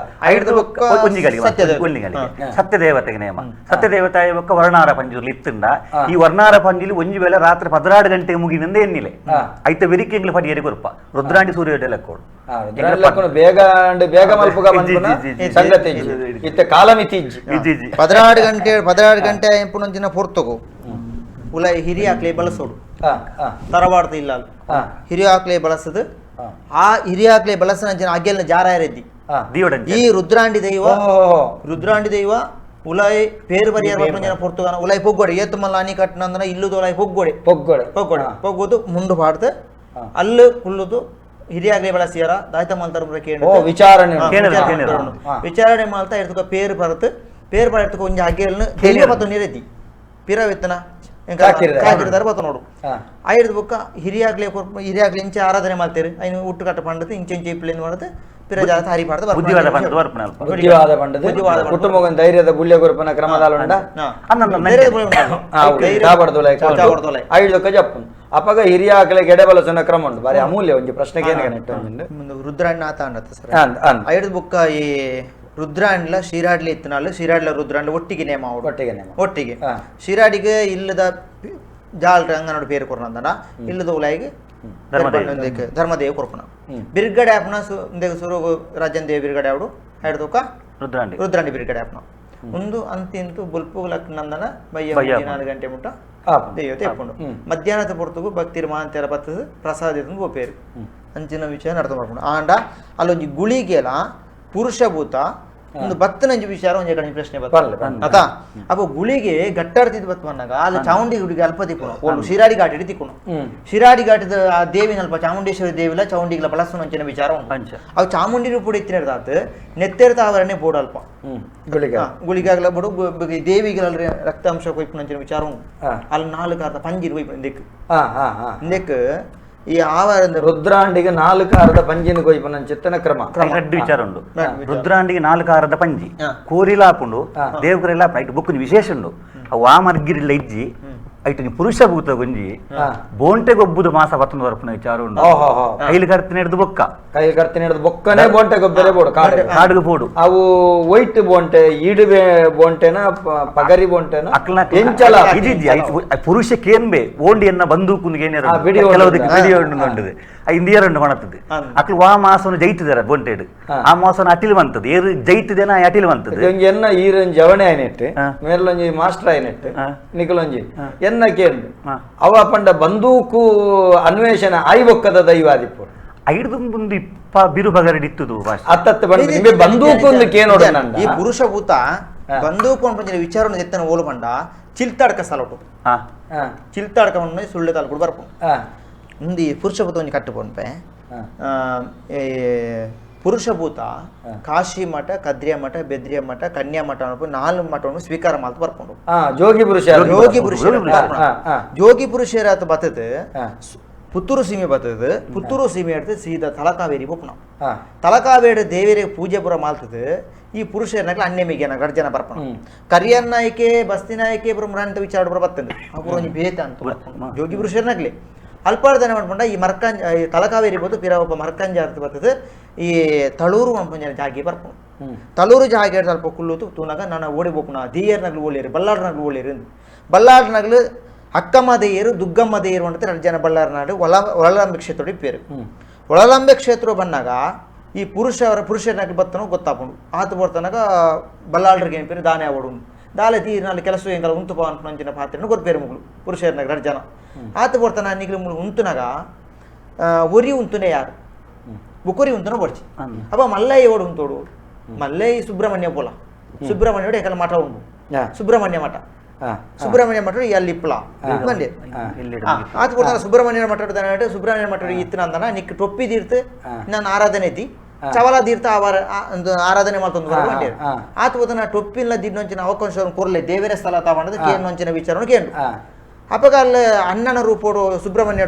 ಸತ್ಯದೇವತೆಗೆ ನೇಮ ಸತ್ಯದೇವತೆ ಬೊಕ್ಕ ವರ್ಣಾರ ಪಂಜುರ್ಲಿ ಇತ್ತುಂಡ ಈ ವರ್ಣಾರ ಪಂಜುಲಿ ಒಂಜಿ ವೇಳೆ ರಾತ್ರಿ 16 ಗಂಟೆ ಮುಗಿನಿಂದ ಎನ್ನಿಲೆ ಐತ ಬೆರಿಕೆಂಗ್ಲ ಪಡಿಯರಿ ಕೊರಪ ರುದ್ರಾಂಡಿ ಸೂರ್ಯೋದಯ ಲೆಕ್ಕೋಡು ಬೇಗ ಮಲ್ಪುಗ ಸಂಗತಿ ಇತ್ತ ಕಾಲಮಿತಿ 16 ಗಂಟೆ ಎಂಪುನಂಚಿನ ಪೊರ್ತಗು ಉಲೈ ಹಿರಿಯಾಕ್ಲೆ ಬಳಸೋಡು ತರವಾಡ್ತ ಇಲ್ಲ ಹಿರಿಯಾಕ್ಲೆ ಬಳಸದು ಆ ಹಿರಿಯಾಕ್ಲೆ ಬಳಸನ ಅಗೆಲ್ನ ಜಾರ ಇರದ್ದಿ ಈ ರುದ್ರಾಂಡಿ ದೈವ ಉಲೈ ಪೇರು ಪರಿಯಾರ ಪೊರ್ತುಗಾನ ಉಲೈ ಪೊಗ್ಗೊಡೆ ಏತು ಮಲ್ಲ ಅನಿ ಕಟ್ಟನಂದನ ಇಲ್ಲುದು ಉಲೈ ಪೊಗ್ಗೋದು ಮುಂಡು ಪಾಡ್ದು ಅಲ್ಲು ಕುಲ್ಲುದು ಹಿರಿಯಾಗ್ಲಿ ಬಳಸಿಯಾರ ದಾಯ್ತ ಮಲ್ತಾರ ವಿಚಾರಣೆ ಮಾಡ್ತಾ ಇರ್ತಕ ಪೇರು ಬರುತ್ತೆ ಪೇರು ಬರ್ತಕ ಒಂಜಿ ಅಗೆಲ್ನ ದೈವ ಪತ್ತು ನೀರೆದ್ದಿ ಪಿರ ವಿತ್ತನ ಕಾಕಿರ್ದಾರ ಬತ್ತ ನೋಡು ಐದು ಬುಕ್ಕ ಹಿರಿಯಾಗ್ಲಿ ಇಂಚೆ ಆರಾಧನೆ ಮಾಡ್ತೇರಿ ಐನು ಉಟ್ಟು ಕಟ್ಟ ಪಂಡದು ಇಂಚೆ ಇಪ್ಲೇನ್ ಮಾಡುತ್ತೆ ಕುಟುಂಬ ಧೈರ್ಯದ ಬುಲ್ಯ ಗುರುಪನ ಕ್ರಮದಾಲ ಐದು ಜಪ್ಪು ಅಪಗ ಹಿರಿಯ ಆಕಲೆ ಗೆಡೆಬಲಸನ ಕ್ರಮ ಉಂಟು ಬಾರಿ ಅಮೂಲ್ಯ ಒಂದು ಪ್ರಶ್ನೆಗೆ ಏನು ನೆಟ್ಟು ముందు రుద్రాండ్ అంట సార్ ಅಂದ್ ಅಂದ್ ఐదు బుక్క ఈ ರುದ್ರಾಂಡ್ಲ ಶಿರಾಡ್ಲಿ ಇತ್ತನಾಲು ಶಿರಾಡ್ಲ ರುದ್ರಾಂಡ್ಲ ಒಟ್ಟಿಗೆ ನೇಮ ಅವಡು ಒಟ್ಟಿಗೆ ನೇಮ. ಒಟ್ಟಿಗೆ ಶಿರಾಡಿಗೆ ಇಲ್ಲದ ಜಾಲ್ರ ಅಂಗನೋಡು ಪೇರು ಕೊರನಂದನ ಇಲ್ಲದ ಉಲಾಯಿಗೆ ಧರ್ಮದೇವ ಕೊರ್ಪುನ ಬಿರ್ಗಡೆ ಆಪ್ನ ಸುರು ರಾಜನ್ ದೇವ ಬಿರ್ಗಡೆ ಅವಡು ಹಿಡ್ದುಕ ರುದ್ರಾಂಡಿ ಬಿರ್ಗಡೆ ಆಪ್ನ ಒಂದು ಅಂತಿಂತು ಬುಲ್ಪು ಲಕ್ನಂದನ ಬಯ್ಯ 4 ಗಂಟೆ ಮುಟ್ಟ ದೆಯ್ಯತೆ ಎಪ್ಪುಂಡು ಮಧ್ಯಾಹ್ನದ ಪೊರ್ತುಗು ಭಕ್ತಿರ್ ಮಹಾಂತೆರ ಬತ್ತದ ಪ್ರಸಾದ ಗೋಪೇರು ಅಂಚಿನ ವಿಷಯ ಅರ್ಥ ಮಾಡ್ಕೊಂಡು ಆಂಡ ಅಲ್ಲೊಂಜಿ ಗುಳಿಗೆಲ ಪುರುಷಭೂತ ಒಂದು ಬತ್ತನಂಜಿ ವಿಚಾರ ಒಂಜಿ ಕಡೆ ಪ್ರಶ್ನೆ ಬತ್ತ ಅಪ್ಪ ಗುಳಿಗೆ ಗಟ್ಟಾಡ್ತಿದ್ ಬತ್ ಬಂದಾಗ ಅಲ್ಲಿ ಚಾಮುಂಡಿ ಗುಡಿಗೆ ಅಲ್ಪ ತಿಕ್ಕೋಣ ಒಂದು ಶಿರಾಡಿ ಘಾಟಿ ತಿಕ್ಕೋಣ ಶಿರಾಡಿ ಘಾಟದ ಆ ದೇವಿನ ಅಲ್ಪ ಚಾಮುಂಡೇಶ್ವರಿ ದೇವಿಲ ಚಾಮುಂಡಿಗಳ ಬಳಸು ಅಂಚಿನ ವಿಚಾರ ಉಂಟು ಅವು ಚಾಮುಂಡಿ ರೂಪುಡಿ ಇತ್ತಿನದಾತ್ ನೆತ್ತೆರ್ತ ಅವರನ್ನೇ ಬೋಡು ಅಲ್ಪ ಗುಳಿಗಾಗಲ ಬೋಡು ದೇವಿಗಳ ರಕ್ತಾಂಶ ಕೊಯ್ಪು ಅಂಚಿನ ವಿಚಾರ ಉಂಟು ಅಲ್ಲಿ 4 ಅರ್ಧ ಪಂಜಿರ್ ಕೊಯ್ಪು ಇಂದೆಕ್ ಈ ಆವಾರದ ರುದ್ರಾಂಡಿಗೆ 4 ಅರ್ಧ ಪಂಜಿನ ಕೊಯ್ಪನ ಚಿತ್ತನ ಕ್ರಮ ವಿಚಾರ ಉಂಡು ರುದ್ರಾಂಡಿಗೆ 4 ಅರ್ಧ ಪಂಜಿ ಕೋರಿಲಾಪುಂಡು ದೇವಕರೆಲ್ಲ ಐಟ್ ಬುಕ್ಕು ವಿಶೇಷ ಉಂಡು ಅವು ಆ ಮರ್ಗಿರಿಲ್ಲ ಇಜ್ಜಿ ಐಟು ಪುರುಷ ಭೂತ ಗೊಂಜಿ ಬೋಂಟೆ ಗೊಬ್ಬುದು ಮಾಸ 11 ವರ್ಪನ ವಿಚಾರ ಉಂಡು ಕೈಲಿ ಕರ್ತಿನ ಹಿಡಿದು ಬೊಕ್ಕ ಕೈಲಿ ಕರ್ತಿನ ಹಿಡಿದು ಬೊಕ್ಕನೆ ಬೋಂಟೆ ಗೊಬ್ಬರ ಬೋಡು ಕಾಡುಗು ಬೋಡು ಅವು ವೈಟ್ ಬೋಂಟೆ ಈಡುವೆ ಬೋಂಟೆನ ಪಗರಿ ಬೋಂಟೆನ ಎಂಚಲ ಇದಿದ್ದಿ ಪುರುಷ ಕೇನ್ಬೆ ಓಂಡಿಯನ್ನ ಬಂದೂಕುನಿಗೆ ಕೆಲವುದಕ್ಕೆ ವಿಡಿಯೋ ಉಂಡು ಇಂದಿಯರಂಡು ಮಣತದೆ ಅಕ್ಲು ವಾ ಮಾಸವನ್ನು ಜೈತಿದಾರ ಬೋಂಟೆಡ್ ಆ ಮಾಸವನ್ನು ಅಟಿಲ್ ಬಂತದ್ದು ಏರು ಜೈತಿದೇನ ಅಟಿಲ್ ಬಂತದ್ದು ಎನ್ನ ಈರನ್ ಜವಣೆ ಆಯ್ನೆಟ್ಟು ಮೇಲೊಂಜಿ ಮಾಸ್ಟರ್ ಆಯ್ನೆಟ್ಟು ನಿಕಲೊಂಜಿ ಎನ್ನ ಕೇಂದ್ರ ಅವ ಪಂಡ ಬಂದೂಕು ಅನ್ವೇಷಣೆ ಆಯ್ಬೊಕ್ಕದ ದೈವಾದಿಪ್ಪು ಐದು ಮುಂದೆ ಇಪ್ಪ ಬಿರು ಬಗರಡಿತ್ತದು ಅತ್ತತ್ತ ಬಂದು ನಿಮಗೆ ಬಂದೂಕು ಒಂದು ಕೇನೋಡ ಈ ಪುರುಷ ಭೂತ ಬಂದೂಕು ಅನ್ಪಂಜ ವಿಚಾರ ಎತ್ತನ ಓಲು ಪಂಡ ಚಿಲ್ತಾಡ್ಕ ಸಲಟು ಚಿಲ್ತಾಡ್ಕ ಸುಳ್ಳೆ ತಾಲ್ಕೊಡು ಬರ್ಪು ಮುಂದೆ ಪುರುಷಭೂತ ಒಂದು ಕಟ್ಟು ಪೊನ್ಪೆ ಪುರುಷಭೂತ ಕಾಶಿ ಮಠ ಕದ್ರಿಯ ಮಠ ಬೆದ್ರಿಯ ಮಠ ಕನ್ಯಾ ಮಠ ಅನ್ಕೊಂಡು 4 ಮಠವನ್ನು ಸ್ವೀಕಾರ ಮಾಡ್ತಾ ಬರ್ಕೊಂಡು ಜೋಗಿ ಪುರುಷ ಜೋಗಿ ಪುರುಷರ ಬತ್ತದ ಪುತ್ತೂರು ಸೀಮೆ ಬರ್ತದೆ ಪುತ್ತೂರು ಸೀಮೆ ಹಿಡ್ದು ಸೀದಾ ತಲಕಾವೇರಿ ಬೊಪ್ಪನ ತಲಕಾವೇರಿ ದೇವರಿಗೆ ಪೂಜೆ ಪುರ ಮಾಡ್ತದೆ ಈ ಪುರುಷರನಾಗ್ಲಿ ಅನ್ಯಮಿಗೆ ಗರ್ಜನ ಬರ್ಪಣ ಕರಿಯನ್ ನಾಯ್ಕೆ ಬಸ್ತಿ ನಾಯ್ಕೆ ಬ್ರಹ್ಮರಾಂತ ವಿಚಾರ ಬರ ಬರ್ತದೆ ಅವ್ರು ಒಂದು ಭೇದ ಅಂತ ಜೋಗಿ ಪುರುಷರನಾಗ್ಲಿ ಅಲ್ಪಾರ್ಧನೆ ಮಾಡ್ಕೊಂಡ ಈ ಮರ್ಕಂಜ ಈ ತಲಕಾವೇರಿ ಬೋದು ಪಿರ ಒಬ್ಬ ಮರ್ಕಂಜ ಅರ್ಥ ಬರ್ತದೆ ಈ ತಳೂರು ಅನ್ಪಂಜ ಜಾಗಿ ಬರ್ಪುಣು ತಳೂರು ಜಾಗಿ ಸ್ವಲ್ಪ ಕುಲ್ಲುತು ತೂನಾಗ ನಾನು ಓಡಿ ಬೋಪುನ ದೀಯರ್ನಾಗ್ಲು ಓಳಿರಿ ಬಲ್ಲಾಡ್ನಾಗ್ಲು ಓಳಿರಿ ಬಲ್ಲಾಡ್ನಾಗ್ಲು ಅಕ್ಕಮ್ಮ ದೇಯರು ದುಗ್ಗಮ್ಮ ದೇಯರು ಅಂತ 2 ಜನ ಬಳ್ಳಾರನಾಡು ಒಳಲಂಬೆ ಕ್ಷೇತ್ರ ಪೇರು ಒಳಲಂಬೆ ಕ್ಷೇತ್ರ ಬಂದಾಗ ಈ ಪುರುಷರನಾಗ್ಲಿ ಬತ್ತನೋ ಗೊತ್ತಾಪುಂಡು ಆತ ಬರ್ತನಾಗ ಬಲ್ಲಾಡ್ರಿಗೆ ಏನು ಪೇರು ದಾನೆ ಆವಡು ದಾಲೆ ತೀರ್ನಲ್ಲಿ ಕೆಲಸ ಎಂಗಲ ಉಂತುಪ ಅನ್ಪಂಚಿನ ಪಾತ್ರೆನ ಗೊತ್ತೇರು ಮುಗ್ಳು ಪುರುಷರನಾಗ 2 ಜನ ಆತ ಬರ್ತಾನ ನಿಗ್ಲು ಉಂತುನಾಗ ಒರಿ ಉಂತುನೆ ಯಾರು ಬುಕುರಿ ಉಂತನ ಬರ್ಚಿ ಅಪ್ಪ ಮಲ್ಲಯ್ಯ ಓಡು ಉಂತೋಡು ಮಲ್ಲಯ್ಯ ಸುಬ್ರಹ್ಮಣ್ಯ ಪೋಲ ಸುಬ್ರಹ್ಮಣ್ಯ ಏಕಲ್ಲ ಮಠ ಉಂಟು ಸುಬ್ರಹ್ಮಣ್ಯ ಮಠ ಸುಬ್ರಹ್ಮಣ್ಯ ಮಠ ಅಲ್ಲಿ ಇಪ್ಪಳ ಮಂಡ್ಯ ಆತ ಬರ್ತಾನ ಸುಬ್ರಹ್ಮಣ್ಯ ಮಠ ಸುಬ್ರಹ್ಮಣ್ಯ ಮಠ ಇತ್ತು ಅಂದನ ನಿಕ್ ಟೊಪ್ಪಿ ತೀರ್ತು ನಾನು ಆರಾಧನೆ ಐತಿ ಚವಲ ತೀರ್ಥ ಅವರ ಒಂದು ಆರಾಧನೆ ಮಾಡ್ತಂದು ಮಂಡ್ಯ ಆತ ಬರ್ತಾನ ಟೊಪ್ಪಿಲ್ಲ ದಿನ್ನೊಂಚಿನ ಅವಕಾಶ ಕೊರ್ಲೆ ದೇವರ ಸ್ಥಳ ತಗೊಂಡದು ಕೇನೊಂಚಿನ ವಿಚಾರ ಕೇಂದ್ರ ಅಪಗ ಅಲ್ಲಿ ಅಣ್ಣನ ರೂಪೋಡು ಸುಬ್ರಹ್ಮಣ್ಯ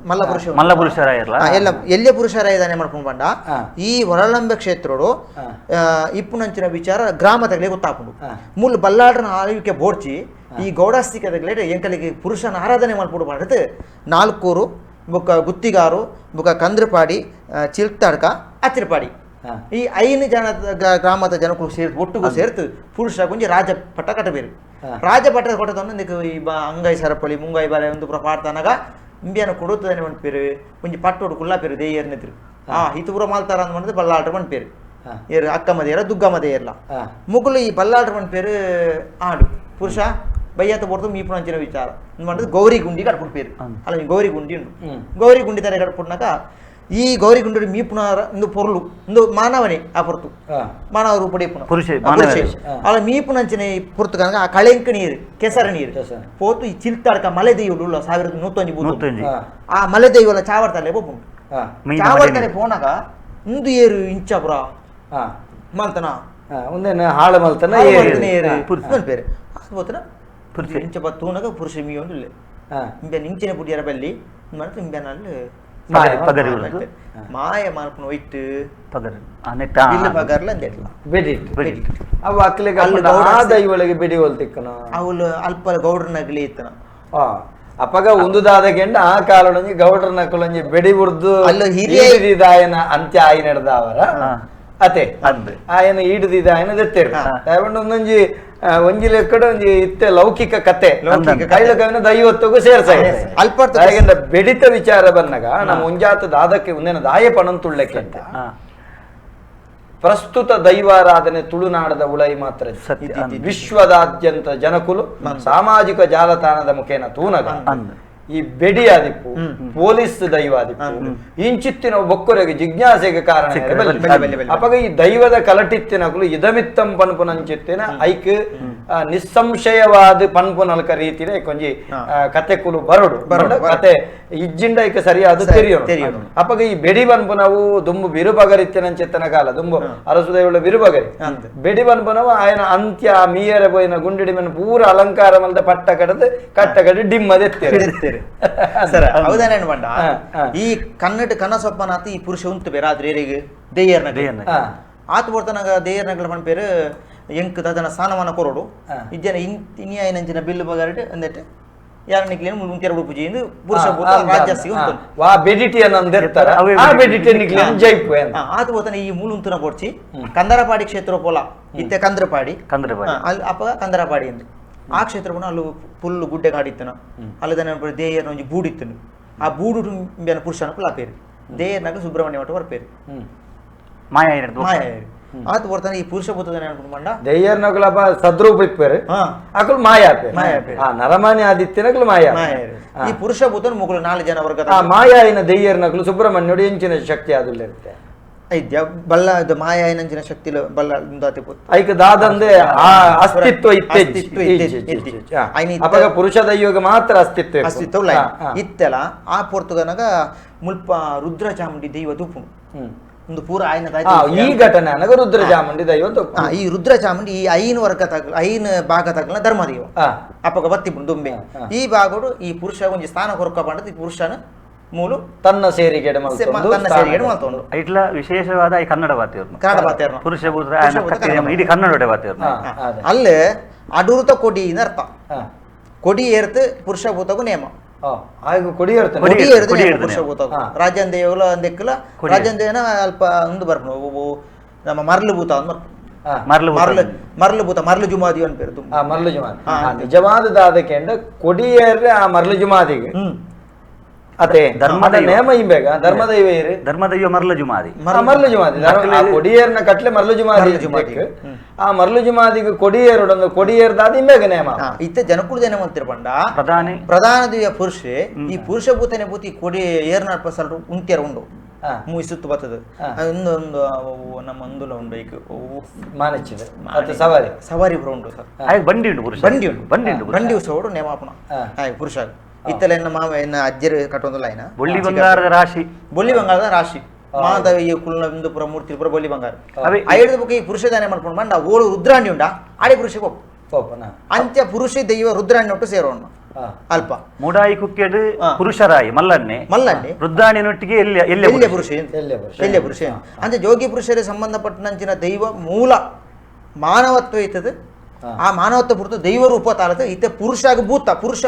ಮಲ್ಲಪುರುಷರ ಎಲ್ಲ ಎಲ್ಲೇ ಪುರುಷರ ಇದಾನೆ ಮಾಡ್ಕೊಂಡು ಬಂಡ ಈ ಹೊರಳಂಬೆ ಕ್ಷೇತ್ರೋಡು ಇಪ್ಪುನಂಚಿನ ವಿಚಾರ ಗ್ರಾಮ ತಗಲಿ ಗೊತ್ತಾಕೊಂಡು ಮೂಲ ಬಲ್ಲಾಡ್ರನ ಆಳ್ವಿಕೆ ಬೋಡ್ಚಿ ಈ ಗೌಡಾಸ್ತಿಕ ತಗಲಿ ಎಂಕಲಿಗೆ ಪುರುಷನ ಆರಾಧನೆ ಮಾಡ್ಕೊಂಡು ಮಾಡಿದ್ರೆ 4 ಬುಕ್ಕ ಗುತ್ತಿಗಾರು ಬುಕ್ಕ ಕಂದ್ರಪಾಡಿ ಚಿಲ್ತಾಡ್ಕ ಅತ್ತಿರಪಾಡಿ ಈ 5 ಜನ ಗ್ರಾಮದ ಜನಕ್ಕೂ ಒಟ್ಟಿಗೂ ಸೇರ್ತು ಪುರುಷ ಕುಂಜಿ ರಾಜ ಪಟ್ಟ ಕಟ್ಟಬೇರು ರಾಜ ಪಟ್ಟ ಕೊಟ್ಟದನ್ನು ಈ ಅಂಗೈ ಸರಪಳಿ ಮುಂಗೈ ಬಾಲೆ ಒಂದು ಪ್ರಾರ್ಥನಾಗ ಇಂಬಿಯನ ಕೊಡುತ್ತದೆ ಮನ್ಪೇರು ಕುಂಜಿ ಪಟ್ಟೋಡು ಕುಲ್ಲ ಪೇರು ದೇಯರ್ ನಿಂತಿರು ಇದು ಪುರ ಮಾಲ್ತಾರ ಅಂತ ಮಾಡಿದ್ರೆ ಬಲ್ಲಾಡ್ರ ಮನ್ಪೇರು ಏರು ಅಕ್ಕಮ್ಮ ದೇಯರ ದುಗ್ಗಮ್ಮ ದೇಯರ್ಲ ಮುಗುಲು ಈ ಬಲ್ಲಾಡ್ರ ಮನ್ಪೇರು ಆಡು ಪುರುಷ ಬಯ್ಯತ ಬರ್ತು ಮೀಪುನ ಅಂಚಿನ ವಿಚಾರ ಮಾಡಿದ್ರೆ ಗೌರಿ ಗುಂಡಿ ಕಟ್ಬಿಟ್ಟು ಪೇರು ಅಲ್ಲ ಗೌರಿ ಗುಂಡಿ ಉಂಟು ಗೌರಿ ಗುಂಡಿ ತರ ಕಟ್ಬಿಟ್ನಾಗ ಈ ಗೌರಿ ಗುಂಡಿ ಮೀಪುನ ಒಂದು ಪೊರ್ಲು ಒಂದು ಮಾನವನೇ ಆ ಪೊರ್ತು ಮಾನವ ರೂಪಡಿ ಪುರುಷ ಅಲ್ಲ ಮೀಪುನಂಚಿನ ಪೊರ್ತು ಕನಕ ಆ ಕಳೆಂಕ ನೀರು ಕೆಸರ ನೀರು ಪೋತು ಈ ಚಿಲ್ತಾಡ್ಕ ಮಲೆ ದೈವಲು 1100 ಆ ಮಲೆ ದೈವಲ ಚಾವರ್ತಲೆ ಬೋಪುಂಟು ಚಾವರ್ತಲೆ ಪೋನಾಗ ಒಂದು ಏರು ಇಂಚ ಪುರ ಮಲ್ತನ ಹಾಳು ಮಲ್ತನ ಪೇರು పోతున్నా ఇంచ బతూనగా పురుష మీ ఉండులే ఇంబె నించిన పుడియర బల్లి మనకు ఇంబె నాళ్ళు ಪಗರಿ ಮಾಯ ಮಾಡ್ಕೊಂಡು ಒಯ್ತು ಪಗರಿ ಬಿಲ್ಲು ಪಗರ್ಲ ಅಂದೇಟ್ಲ ಬೆಡಿಟ್ ಅವು ಅಕ್ಕಲಿಗೆ ಆ ದೈವಳಿಗೆ ಬೆಡಿ ಹೋಲ್ತಿಕ್ಕನ ಅವಳು ಅಲ್ಪ ಗೌಡ್ರನಾಗ್ಲಿ ಇತ್ತನ ಅಪಗ ಉಂದುದಾದಗೆಂಡ ಆ ಕಾಲೊಂಜಿ ಗೌಡ್ರ ನಕಲೊಂಜಿ ಬೆಡಿ ಬುಡ್ದು ಅಲ್ಲ ಹಿರಿಯ ಆಯನ ಅಂತ್ಯ ಆಯಿ ನಡೆದವರ ಅತೆ ಆಯನ ಈಡದಿದ ಆಯನ ದೆತ್ತೇರು ಯಾವಂಡ ಒಂದೊಂಜಿ ಒಂಜಿ ಲೆಕ್ಕಡ ಒಂಜಿ ಇತ್ತೆ ಲೌಕಿಕ ಕತೆ ಕೈಲಕವಿನ ದೈವತ್ತಗೂ ಸೇರ್ಸ ಬೆಡಿತ ವಿಚಾರ ಬಂದಾಗ ನಮ್ಮ ಮುಂಜಾತ ದಾದಕ್ಕೆ ಒಂದೇನ ದಾಯ ಪಣಂತುಳ್ಳಕ್ಕೆ ಅಂತ ಪ್ರಸ್ತುತ ದೈವಾರಾಧನೆ ತುಳುನಾಡದ ಉಳೈ ಮಾತ್ರ ವಿಶ್ವದಾದ್ಯಂತ ಜನಕುಲು ಸಾಮಾಜಿಕ ಜಾಲತಾಣದ ಮುಖೇನ ತೂನಗ ಈ ಬೆಡಿ ಆದಿಪ್ಪು ಪೊಲೀಸ್ ದೈವ ಆದಿಪ್ಪು ಇಂಚಿತ್ತಿನ ಬೊಕ್ಕರೆಗೆ ಜಿಜ್ಞಾಸೆಗೆ ಕಾರಣ ಅಪಗ ಈ ದೈವದ ಕಲಟಿತ್ತಿನಕಲು ಇದಮಿತ್ತಂ ಪನ್ಪುನಂಚಿತ್ತಿನ ಐಕ್ ನಿಸ್ಸಂಶಯವಾದ ಪನ್ಪುನಲ್ಕ ರೀತಿಯ ಕೊಂಜಿ ಕತೆ ಕುಲು ಬರಡು ಕತೆ ಇಜ್ಜಿಂಡ ಐಕ ಸರಿಯಾದ ತೆರಿಯೋಣ ಅಪಗ ಈ ಬೆಡಿ ಪನ್ಪುನವು ದುಂಬು ಬಿರುಬಗರಿತ್ತಿನಂಚಿತ್ತನ ಕಾಲ ದುಂಬು ಅರಸುದೈವಳ ಬಿರುಬಗರಿ ಬೆಡಿ ಪನ್ಪುನವು ಆಯನ ಅಂತ್ಯ ಮೀಯರ ಬೋಯಿನ ಗುಂಡಿಡಿಮೆನ ಪೂರ ಅಲಂಕಾರ ಮಲ್ದ ಪಟ್ಟ ಕಡದು ಕಟ್ಟ ಕಡಿ ಡಿಮ್ಮದೆತ್ತೇರಿ ಸರ್ ಹೌದಾನೆ ಅನ್ಬಂಡ ಈ ಕನ್ನಡ ಕನಸೊಪ್ಪನಾತ ಈ ಪುರುಷ ಉಂಟು ಬೇರೆ ಆದ್ರೆ ಏರಿಗೆ ದೇಯರ್ನ ಆತ ಬರ್ತಾನಾಗ ದೇಯರ್ನಗಳ ಪಣ ಪೇರು ಎಂಕ್ ದದನ ಸ್ನಾನಮಾನ ಕೊರೋಡು ಇಜ್ಜನ ಇನಿಯ ಏನಂಚಿನ ಬಿಲ್ಲು ಬಗಾರಿಟ್ಟು ಅಂದೆಟ್ಟು ಯಾರನಿಕ್ಲಿ ಮುಂತೆರಡು ಪೂಜೆ ಪುರುಷ ರಾಜ್ಯಸಿ ಉಂಟು ವಾ ಬೆಡಿಟಿ ಅನ್ನಂದಿರ್ತಾರ ಆ ಬೆಡಿಟಿ ನಿಕ್ಲಿ ಜೈಪು ಆತ ಬರ್ತಾನೆ ಈ ಮೂಲುಂತುನ ಪೋಡ್ಚಿ ಕಂದರಪಾಡಿ ಕ್ಷೇತ್ರ ಪೋಲ ಇತ್ತೆ ಕಂದ್ರಪಾಡಿ ಅಲ್ಲಿ ಅಪ್ಪ ಕಂದರಪಾಡಿ ಅಂತ ಆ ಕ್ಷೇತ್ರ ಅಲ್ಲಿ ಫುಲ್ ಗುಡ್ಡೆ ಕಾಡಿತ್ತನ ಅಲ್ಲದ ದೇಯರ್ನ ಒಂಜಿ ಬೂಡಿತ್ತನು ಆ ಬೂಡು ಪುರುಷನ ಕುಲ ಪೇರು ದೇಯರ್ನಾಗ ಸುಬ್ರಹ್ಮಣ್ಯ ಮಠ ಬರ್ಪೇರು ಮಾಯ ಆತ ಬರ್ತಾನೆ ಈ ಪುರುಷ ಬುದ್ಧದ ಅನ್ಕೊಂಡ ದೇಯರ್ನಕುಲ ಸದ್ರೂಪ ಇಪ್ಪೇರು ಅಕುಲ್ ಮಾಯಾ ನರಮಾನ್ಯ ಆದಿತ್ಯನಕುಲು ಮಾಯಾ ಈ ಪುರುಷ ಬುದ್ಧನ ಮುಗುಲು 4 ಜನ ವರ್ಗದ ಮಾಯಾಯಿನ ದೇಯರ್ನಕುಲು ಸುಬ್ರಹ್ಮಣ್ಯ ಎಂಚಿನ ಶಕ್ತಿ ಅದುಲ್ಲಿರುತ್ತೆ ಐದ್ಯ ಬಲ್ಲ ಇದು ಮಾಯಾ ಏನಂಚಿನ ಶಕ್ತಿ ಬಲ್ಲ ಐಕ ದಾದಂದೆ ಅಸ್ತಿತ್ವ ಅಪಗ ಪುರುಷ ದೈವಗ ಮಾತ್ರ ಅಸ್ತಿತ್ವ ಇತ್ತೆಲ ಆ ಪೊರ್ತುಗನಗ ಮುಲ್ಪ ರುದ್ರ ಚಾಮುಂಡಿ ದೈವ ತುಪ್ಪು ಒಂದು ಪೂರ ಆಯ್ನ ಈ ಘಟನೆ ನನಗ ರುದ್ರ ಚಾಮುಂಡಿ ದೈವ ಈ ರುದ್ರ ಚಾಮುಂಡಿ ಈ ಐನ್ ವರ್ಗ ಐನ್ ಭಾಗ ತಗಲ ಧರ್ಮ ದೈವ ಅಪಗ ಬತ್ತಿ ದುಂಬೆ ಈ ಭಾಗಡು ಈ ಪುರುಷ ಒಂಜಿ ಸ್ಥಾನ ಕೊರಕ ಬಂಡದ ಈ ಪುರುಷನ ಮೂಲು ತನ್ನ ಸೇರಿಗೆ ಮಾಡ್ಕೊಂಡು ಇಟ್ಲ ವಿಶೇಷವಾದ ಈ ಕನ್ನಡ ಬಾತಿಯವ್ರು ಪುರುಷ ಇಡೀ ಕನ್ನಡ ಬಾತಿಯವ್ರು ಅಲ್ಲೇ ಅಡೂರುತ ಕೊಡಿ ಅರ್ಥ ಕೊಡಿ ಏರ್ತು ಪುರುಷ ಭೂತಗು ನೇಮ ಕೊಡಿ ಪುರುಷ ಭೂತಗು ರಾಜನ್ ದೇವಲ ಅಂದೆಕ್ಕಲ ರಾಜನ್ ದೇವನ ಅಲ್ಪ ಒಂದು ಬರ್ಪು ನಮ್ಮ ಮರ್ಲು ಭೂತ ಅಂದ್ ಮರ್ಲು ಭೂತ ಮರ್ಲು ಜುಮಾದಿ ಅಂತ ಪೇರು ಮರ್ಲು ಜುಮಾದಿ ನಿಜವಾದ ದಾದಕೆಂಡ ಕೊಡಿಯೇರ್ರೆ ಆ ಮರ್ಲು ಜುಮಾದಿಗೆ ಅದೇ ಧರ್ಮದ ನೇಮ ಇಂಬೇಗ ಧರ್ಮದೈವ ಏರಿ ಧರ್ಮದೈವ ಮರ್ಲ ಜುಮಾದಿ ಕೊಡಿಯೇರ್ನ ಕಟ್ಲೆ ಮರ್ಲು ಜುಮಾದಿ ಆ ಮರ್ಲು ಜುಮಾದಿಗೆ ಕೊಡಿಯೇರುಡೊಂದು ಕೊಡಿಯೇರ್ದಾದ ಇಂಬೇಗ ನೇಮ ಇತ್ತೆ ಜನಕುಳ ಜನ ಮಂತಿರ ಬಂಡ ಪ್ರಧಾನ ದಿವ್ಯ ಪುರುಷೆ ಈ ಪುರುಷ ಭೂತನೆ ಭೂತಿ ಕೊಡಿ ಏರ್ನ ಪಸಲ್ ಉಂಟ್ಯರ ಉಂಡು ಮುಗಿಸುತ್ತು ಬರ್ತದೆ ಒಂದು ನಮ್ಮ ಅಂದುಲ ಉಂಡು ಈಗ ಮಾನಚ್ಚಿದೆ ಸವಾರಿ ಸವಾರಿ ಉಂಡು ಸರ್ ಬಂಡಿ ಉಂಟು ಬಂಡಿ ಉಂಟು ಬಂಡಿ ಸೋಡು ನೇಮಾಪಣ ಪುರುಷ ಇತ್ತಲ ಮಾವ ಅಜ್ಜರು ಕಟ್ಟೊಂದಲ್ಲ ಆಯ್ನ ಬೊಳ್ಳಿ ಬಂಗಾರದ ರಾಶಿ ಮಾಧವ ಈ ಕುಲ್ನ ಬಿಂದುಪುರ ಮೂರ್ತಿಪುರ ಬೊಳ್ಳಿ ಬಂಗಾರ ಐದು ಬುಕ್ ಈ ಪುರುಷ ದಾನೆ ಮಾಡ್ಕೊಂಡು ಬಂಡ ಓಳು ರುದ್ರಾಣಿ ಉಂಡ ಆಡಿ ಪುರುಷ ಅಂತ್ಯ ಪುರುಷ ದೈವ ರುದ್ರಾಣಿ ಒಟ್ಟು ಸೇರೋಣ ಅಲ್ಪ ಮೂಡಾಯಿ ಕುಕ್ಕೆಡು ಪುರುಷರಾಯಿ ಮಲ್ಲನ್ನೆ ರುದ್ರಾಣಿನೊಟ್ಟಿಗೆ ಎಲ್ಲಿ ಪುರುಷ ಅಂದ್ರೆ ಜೋಗಿ ಪುರುಷರಿಗೆ ಸಂಬಂಧಪಟ್ಟಂಚಿನ ದೈವ ಮೂಲ ಮಾನವತ್ವ ಇರ್ತದೆ ಆ ಮಾನವತ್ವ ಪುರ್ತು ದೈವ ರೂಪ ತಾಳದ ಇತ್ತೆ ಪುರುಷ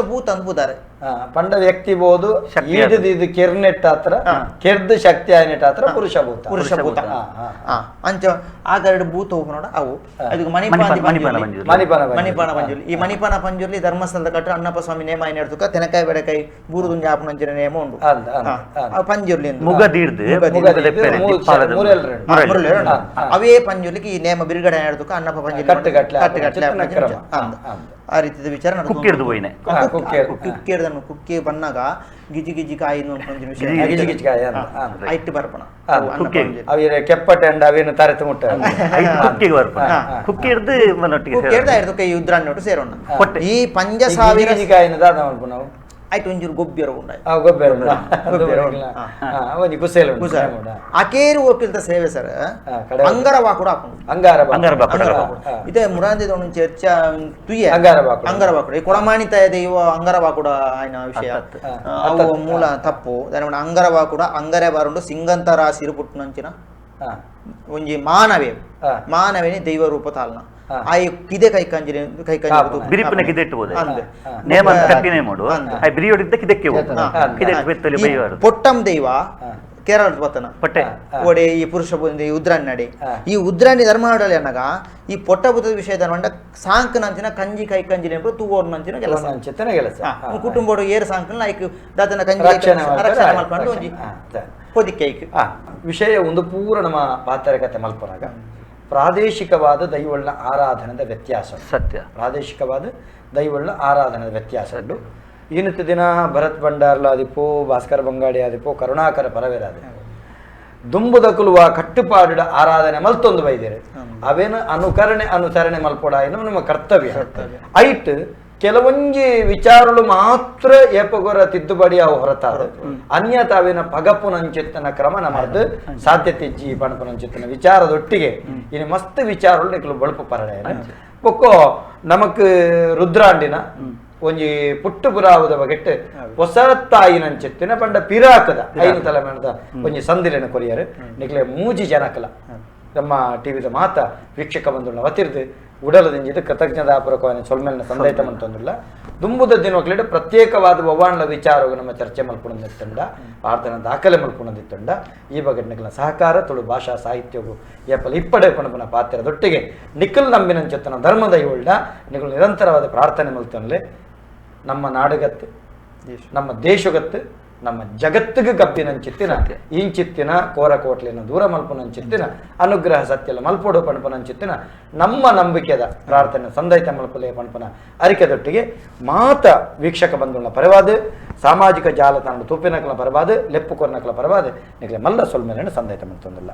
ಭೂತ ಅನ್ಬೋದಾರೆ ಪಂಡ ವ್ಯಕ್ತಿ ಬೋದು ಇದು ಕೆರ್ನೆಟ್ ಹತ್ರ ಕೆರ್ದು ಶಕ್ತಿ ಆಯ್ನೆಟ್ ಹತ್ರ ಪುರುಷ ಭೂತ ಅಂಚ ಆಗ ಭೂತ ನೋಡ ಅವು ಅದಕ್ಕೆ ಮಣಿಪಾನ ಪಂಜುಲಿ ಈ ಮಣಿಪಾನ ಪಂಜುಲಿ ಧರ್ಮಸ್ಥಳದ ಕಟ್ಟ ಅಣ್ಣಪ್ಪ ಸ್ವಾಮಿ ನೇಮ ಆಯ್ನ ಹಿಡ್ತುಕ ತೆನಕಾಯಿ ಬೆಡಕಾಯಿ ಬೂರುದುಂಜ ಆಪನಂಚಿನ ನೇಮ ಉಂಡು ಪಂಜುರ್ಲಿ ಅವೇ ಪಂಜುಲಿಗೆ ಈ ನೇಮ ಬಿರುಗಡೆ ಹಿಡ್ತುಕ ಅಣ್ಣಪ್ಪ ಪಂಜುಲಿ ಆ ರೀತಿಯ ವಿಚಾರ ಕುಕ್ಕೆ ಬನ್ನಾಗ ಗಿಜಿ ಗಿಜಿ ಕಾಯಿ ಐಟ್ ಬರ್ಪಣ ಕೆಪ್ಪಟೆಂಡ ಅವೇನು ತರೆತು ಮುಟ್ಟ ಕೈ ಉದ್ರಾಣ್ಣೊಟ್ಟು ಸೇರೋಣ ಈ 5,000 ಕಾಯಿನ ನಾವು ಆಯ್ತು ಒಂಚೂರು ಗೊಬ್ಬರ ಉಂಡಾಯಿ ಅಕೇರು ಹೋಗ್ತಿಲ್ತ ಸೇವೆ ಸರ್ ಅಂಗರವಾ ಕೂಡ ಇದೇ ಮುರಾಂದಿ ಚರ್ಚ ತುಯ್ಯ ಅಂಗರವಾ ಕೂಡ ಕೊಳಮಾಣಿತ ದೈವ ಅಂಗರವಾ ಕೂಡ ಆಯ್ನ ವಿಷಯ ಅವು ಮೂಲ ತಪ್ಪು దాని ಅಂಗರವಾ ಕೂಡ ಅಂಗರೇ ಬಾರುಂಡು ಸಿಂಗಂತ ರಾಶಿರು ಪುಟ್ಟುನಂಚಿನ ಒಂಜಿ ಮಾನವೇ ದೈವ ರೂಪ ತಾಲ್ನ ಆಯ್ ಕಿದೆ ಕೈ ಕಂಜಿನ ಬಿರಿಪಿನ ಕಿದೆಟ್ಟುವುದು ಅಂದೆ ನೇಮ ಕಟ್ಟಿನೇ ಮಾಡು ಐ ಬಿರಿಯೋಡಿದ್ದ ಕಿದಕ್ಕೆ ಕಿದೆಟ್ಟು ಬೆತ್ತಲಿ ಬೈವಾರು ಪೊಟ್ಟಂ ದೈವ ಕೇರಳ ಪತ್ತನ ಪಟ್ಟೆ ಓಡೆ ಈ ಪುರುಷ ಬಂದು ಈ ಉದ್ರಾಣಿ ನಡೆ ಈ ಉದ್ರಾಣಿ ಧರ್ಮನಾಡಲ್ಲಿ ಅನ್ನಗ ಈ ಪೊಟ್ಟ ಬುದ್ಧದ ವಿಷಯದ ಮಂಡ ಸಾಂಕ್ ನಂಚಿನ ಕಂಜಿ ಕೈ ಕಂಜಿ ನೆನಪು ತೂಗೋಡು ನಂಚಿನ ಕೆಲಸ ಅಂಚಿತ್ತನ ಕೆಲಸ ಕುಟುಂಬೋಡು ಏರು ಸಾಂಕ್ ಲೈಕ್ ದಾತನ ಕಂಜಿ ರಕ್ಷಣೆ ಮಾಡ್ಕೊಂಡು ಒಂಜಿ ಪೊದಿಕೆ ವಿಷಯ ಒಂದು ಪೂರ ನಮ್ಮ ಪಾತ್ರಕತೆ ಮಲ್ಪನಾಗ ಪ್ರಾದೇಶಿಕವಾದ ದೈವಗಳ ಆರಾಧನೆದ ವ್ಯತ್ಯಾಸ ಸತ್ಯ ಪ್ರಾದೇಶಿಕವಾದ ದೈವಗಳ ಆರಾಧನೆದ ವ್ಯತ್ಯಾಸ ಉಂಟು ಈನತ್ತು ದಿನ ಭರತ್ ಭಂಡಾರ್ಲ ಆದಿಪ್ಪೋ ಭಾಸ್ಕರ ಬಂಗಾಡಿ ಆದಿಪ್ಪೋ ಕರುಣಾಕರ ಪರವೇರಾದ ದುಂಬುದ ಕುಲುವ ಕಟ್ಟುಪಾಡಿಡ ಆರಾಧನೆ ಮಲ್ತೊಂದು ಬೈದಿರೆ ಅವೇನು ಅನುಸರಣೆ ಮಲ್ಪೊಡ ಏನು ನಮ್ಮ ಕರ್ತವ್ಯ ಐಟ್ ಕೆಲವೊಂಜಿ ವಿಚಾರಗಳು ಮಾತ್ರ ಏಪಗೊರ ತಿದ್ದುಪಡಿ ಅವು ಹೊರತಾದ ಅನ್ಯತ ಅವೇನ ಪಗಪುನಂಚಿತ್ತನ ಕ್ರಮ ನಮ್ಮದು ಸಾಧ್ಯತೆ ಜಿ ಪಣಪುನಂಚಿತ್ತನ ವಿಚಾರದೊಟ್ಟಿಗೆ ಇನ್ನು ಮಸ್ತ್ ವಿಚಾರಗಳು ನಿಕ್ಲು ಬಳುಪು ಪರಡೆ ಪೊಕ್ಕೋ ನಮಕ್ ರುದ್ರಾಂಡಿನ ಒಂಜಿ ಪುಟ್ಟು ಪುರಾವುದ ಬಗೆಟ್ ಹೊಸತ್ತಾಯಿನಂಚಿತ್ತಿನ ಪಂಡ ಪಿರಾಕದ ಐನು ತಲೆಮಾನದ ಒಂಜಿ ಸಂದಿಲಿನ ಕೊರಿಯರು ನಿಕ್ಲೆ ಮೂಜಿ ಜನಕಲ ನಮ್ಮ ಟಿವಿದ ಮಾತ ವೀಕ್ಷಕ ಬಂಧುಗಳ ವತಿರ್ದು ಉಡಲದಿಂಜಿದ ಕೃತಜ್ಞತಾಪೂರ್ವಕವಾಗಿ ಸೊಲ್ಮೇಲಿನ ಸಂದೇಶ ಮಂತೊಂದಿಲ್ಲ ದುಂಬುದ ದಿನಕ್ಲಿಡ ಪ್ರತ್ಯೇಕವಾದ ಒವ್ವಾಣ್ಲ ವಿಚಾರವು ನಮ್ಮ ಚರ್ಚೆ ಮಲ್ಪುಣದಿತ್ತಂಡ ಪ್ರಾರ್ಥನೆ ದಾಖಲೆ ಮಲ್ಪುಣದಿತ್ತಂಡ ಈ ಬಗ್ಗೆ ನಿಖಲ ಸಹಕಾರ ತುಳು ಭಾಷಾ ಸಾಹಿತ್ಯವು ಏಪಲ ಇಪ್ಪಡೆ ಪಣಪನ ಪಾತ್ರದೊಟ್ಟಿಗೆ ನಿಖಲ್ ನಂಬಿನಂಚೆತ್ತನ ಧರ್ಮದ ಇವಳ್ಳ ನಿಖಲು ನಿರಂತರವಾದ ಪ್ರಾರ್ಥನೆ ಮಲ್ತೊಂದ್ಲೆ ನಮ್ಮ ನಾಡುಗತ್ತು ನಮ್ಮ ದೇಶಗತ್ತು ನಮ್ಮ ಜಗತ್ತಿಗೆ ಗಬ್ಬಿನಂಚಿತ್ತಿನ ಇಂಚಿತ್ತಿನ ಕೋರಕೋಟ್ಲಿನ ದೂರ ಮಲ್ಪನಂಚಿತ್ತಿನ ಅನುಗ್ರಹ ಸತ್ಯಲ ಮಲ್ಪೋಡು ಪಣಪನಂಚಿತ್ತಿನ ನಮ್ಮ ನಂಬಿಕೆದ ಪ್ರಾರ್ಥನೆ ಸಂದೈತ ಮಲ್ಪಲೆ ಪಣಪನ ಅರಿಕೆದೊಟ್ಟಿಗೆ ಮಾತ ವೀಕ್ಷಕ ಬಂಧುಗಳ ಪರವಾದ ಸಾಮಾಜಿಕ ಜಾಲತಾಣ ತೂಪಿನಕಲ ಪರವಾದ ಲೆಪ್ಪು ಕೊರ್ನಕಲ ಪರವಾದ ನಿಗಲೆ ಮಲ್ಲ ಸೊಲ್ಮೇಲೆ ಸಂದೈತ ಮಲ್ತೊಂದಿಲ್ಲ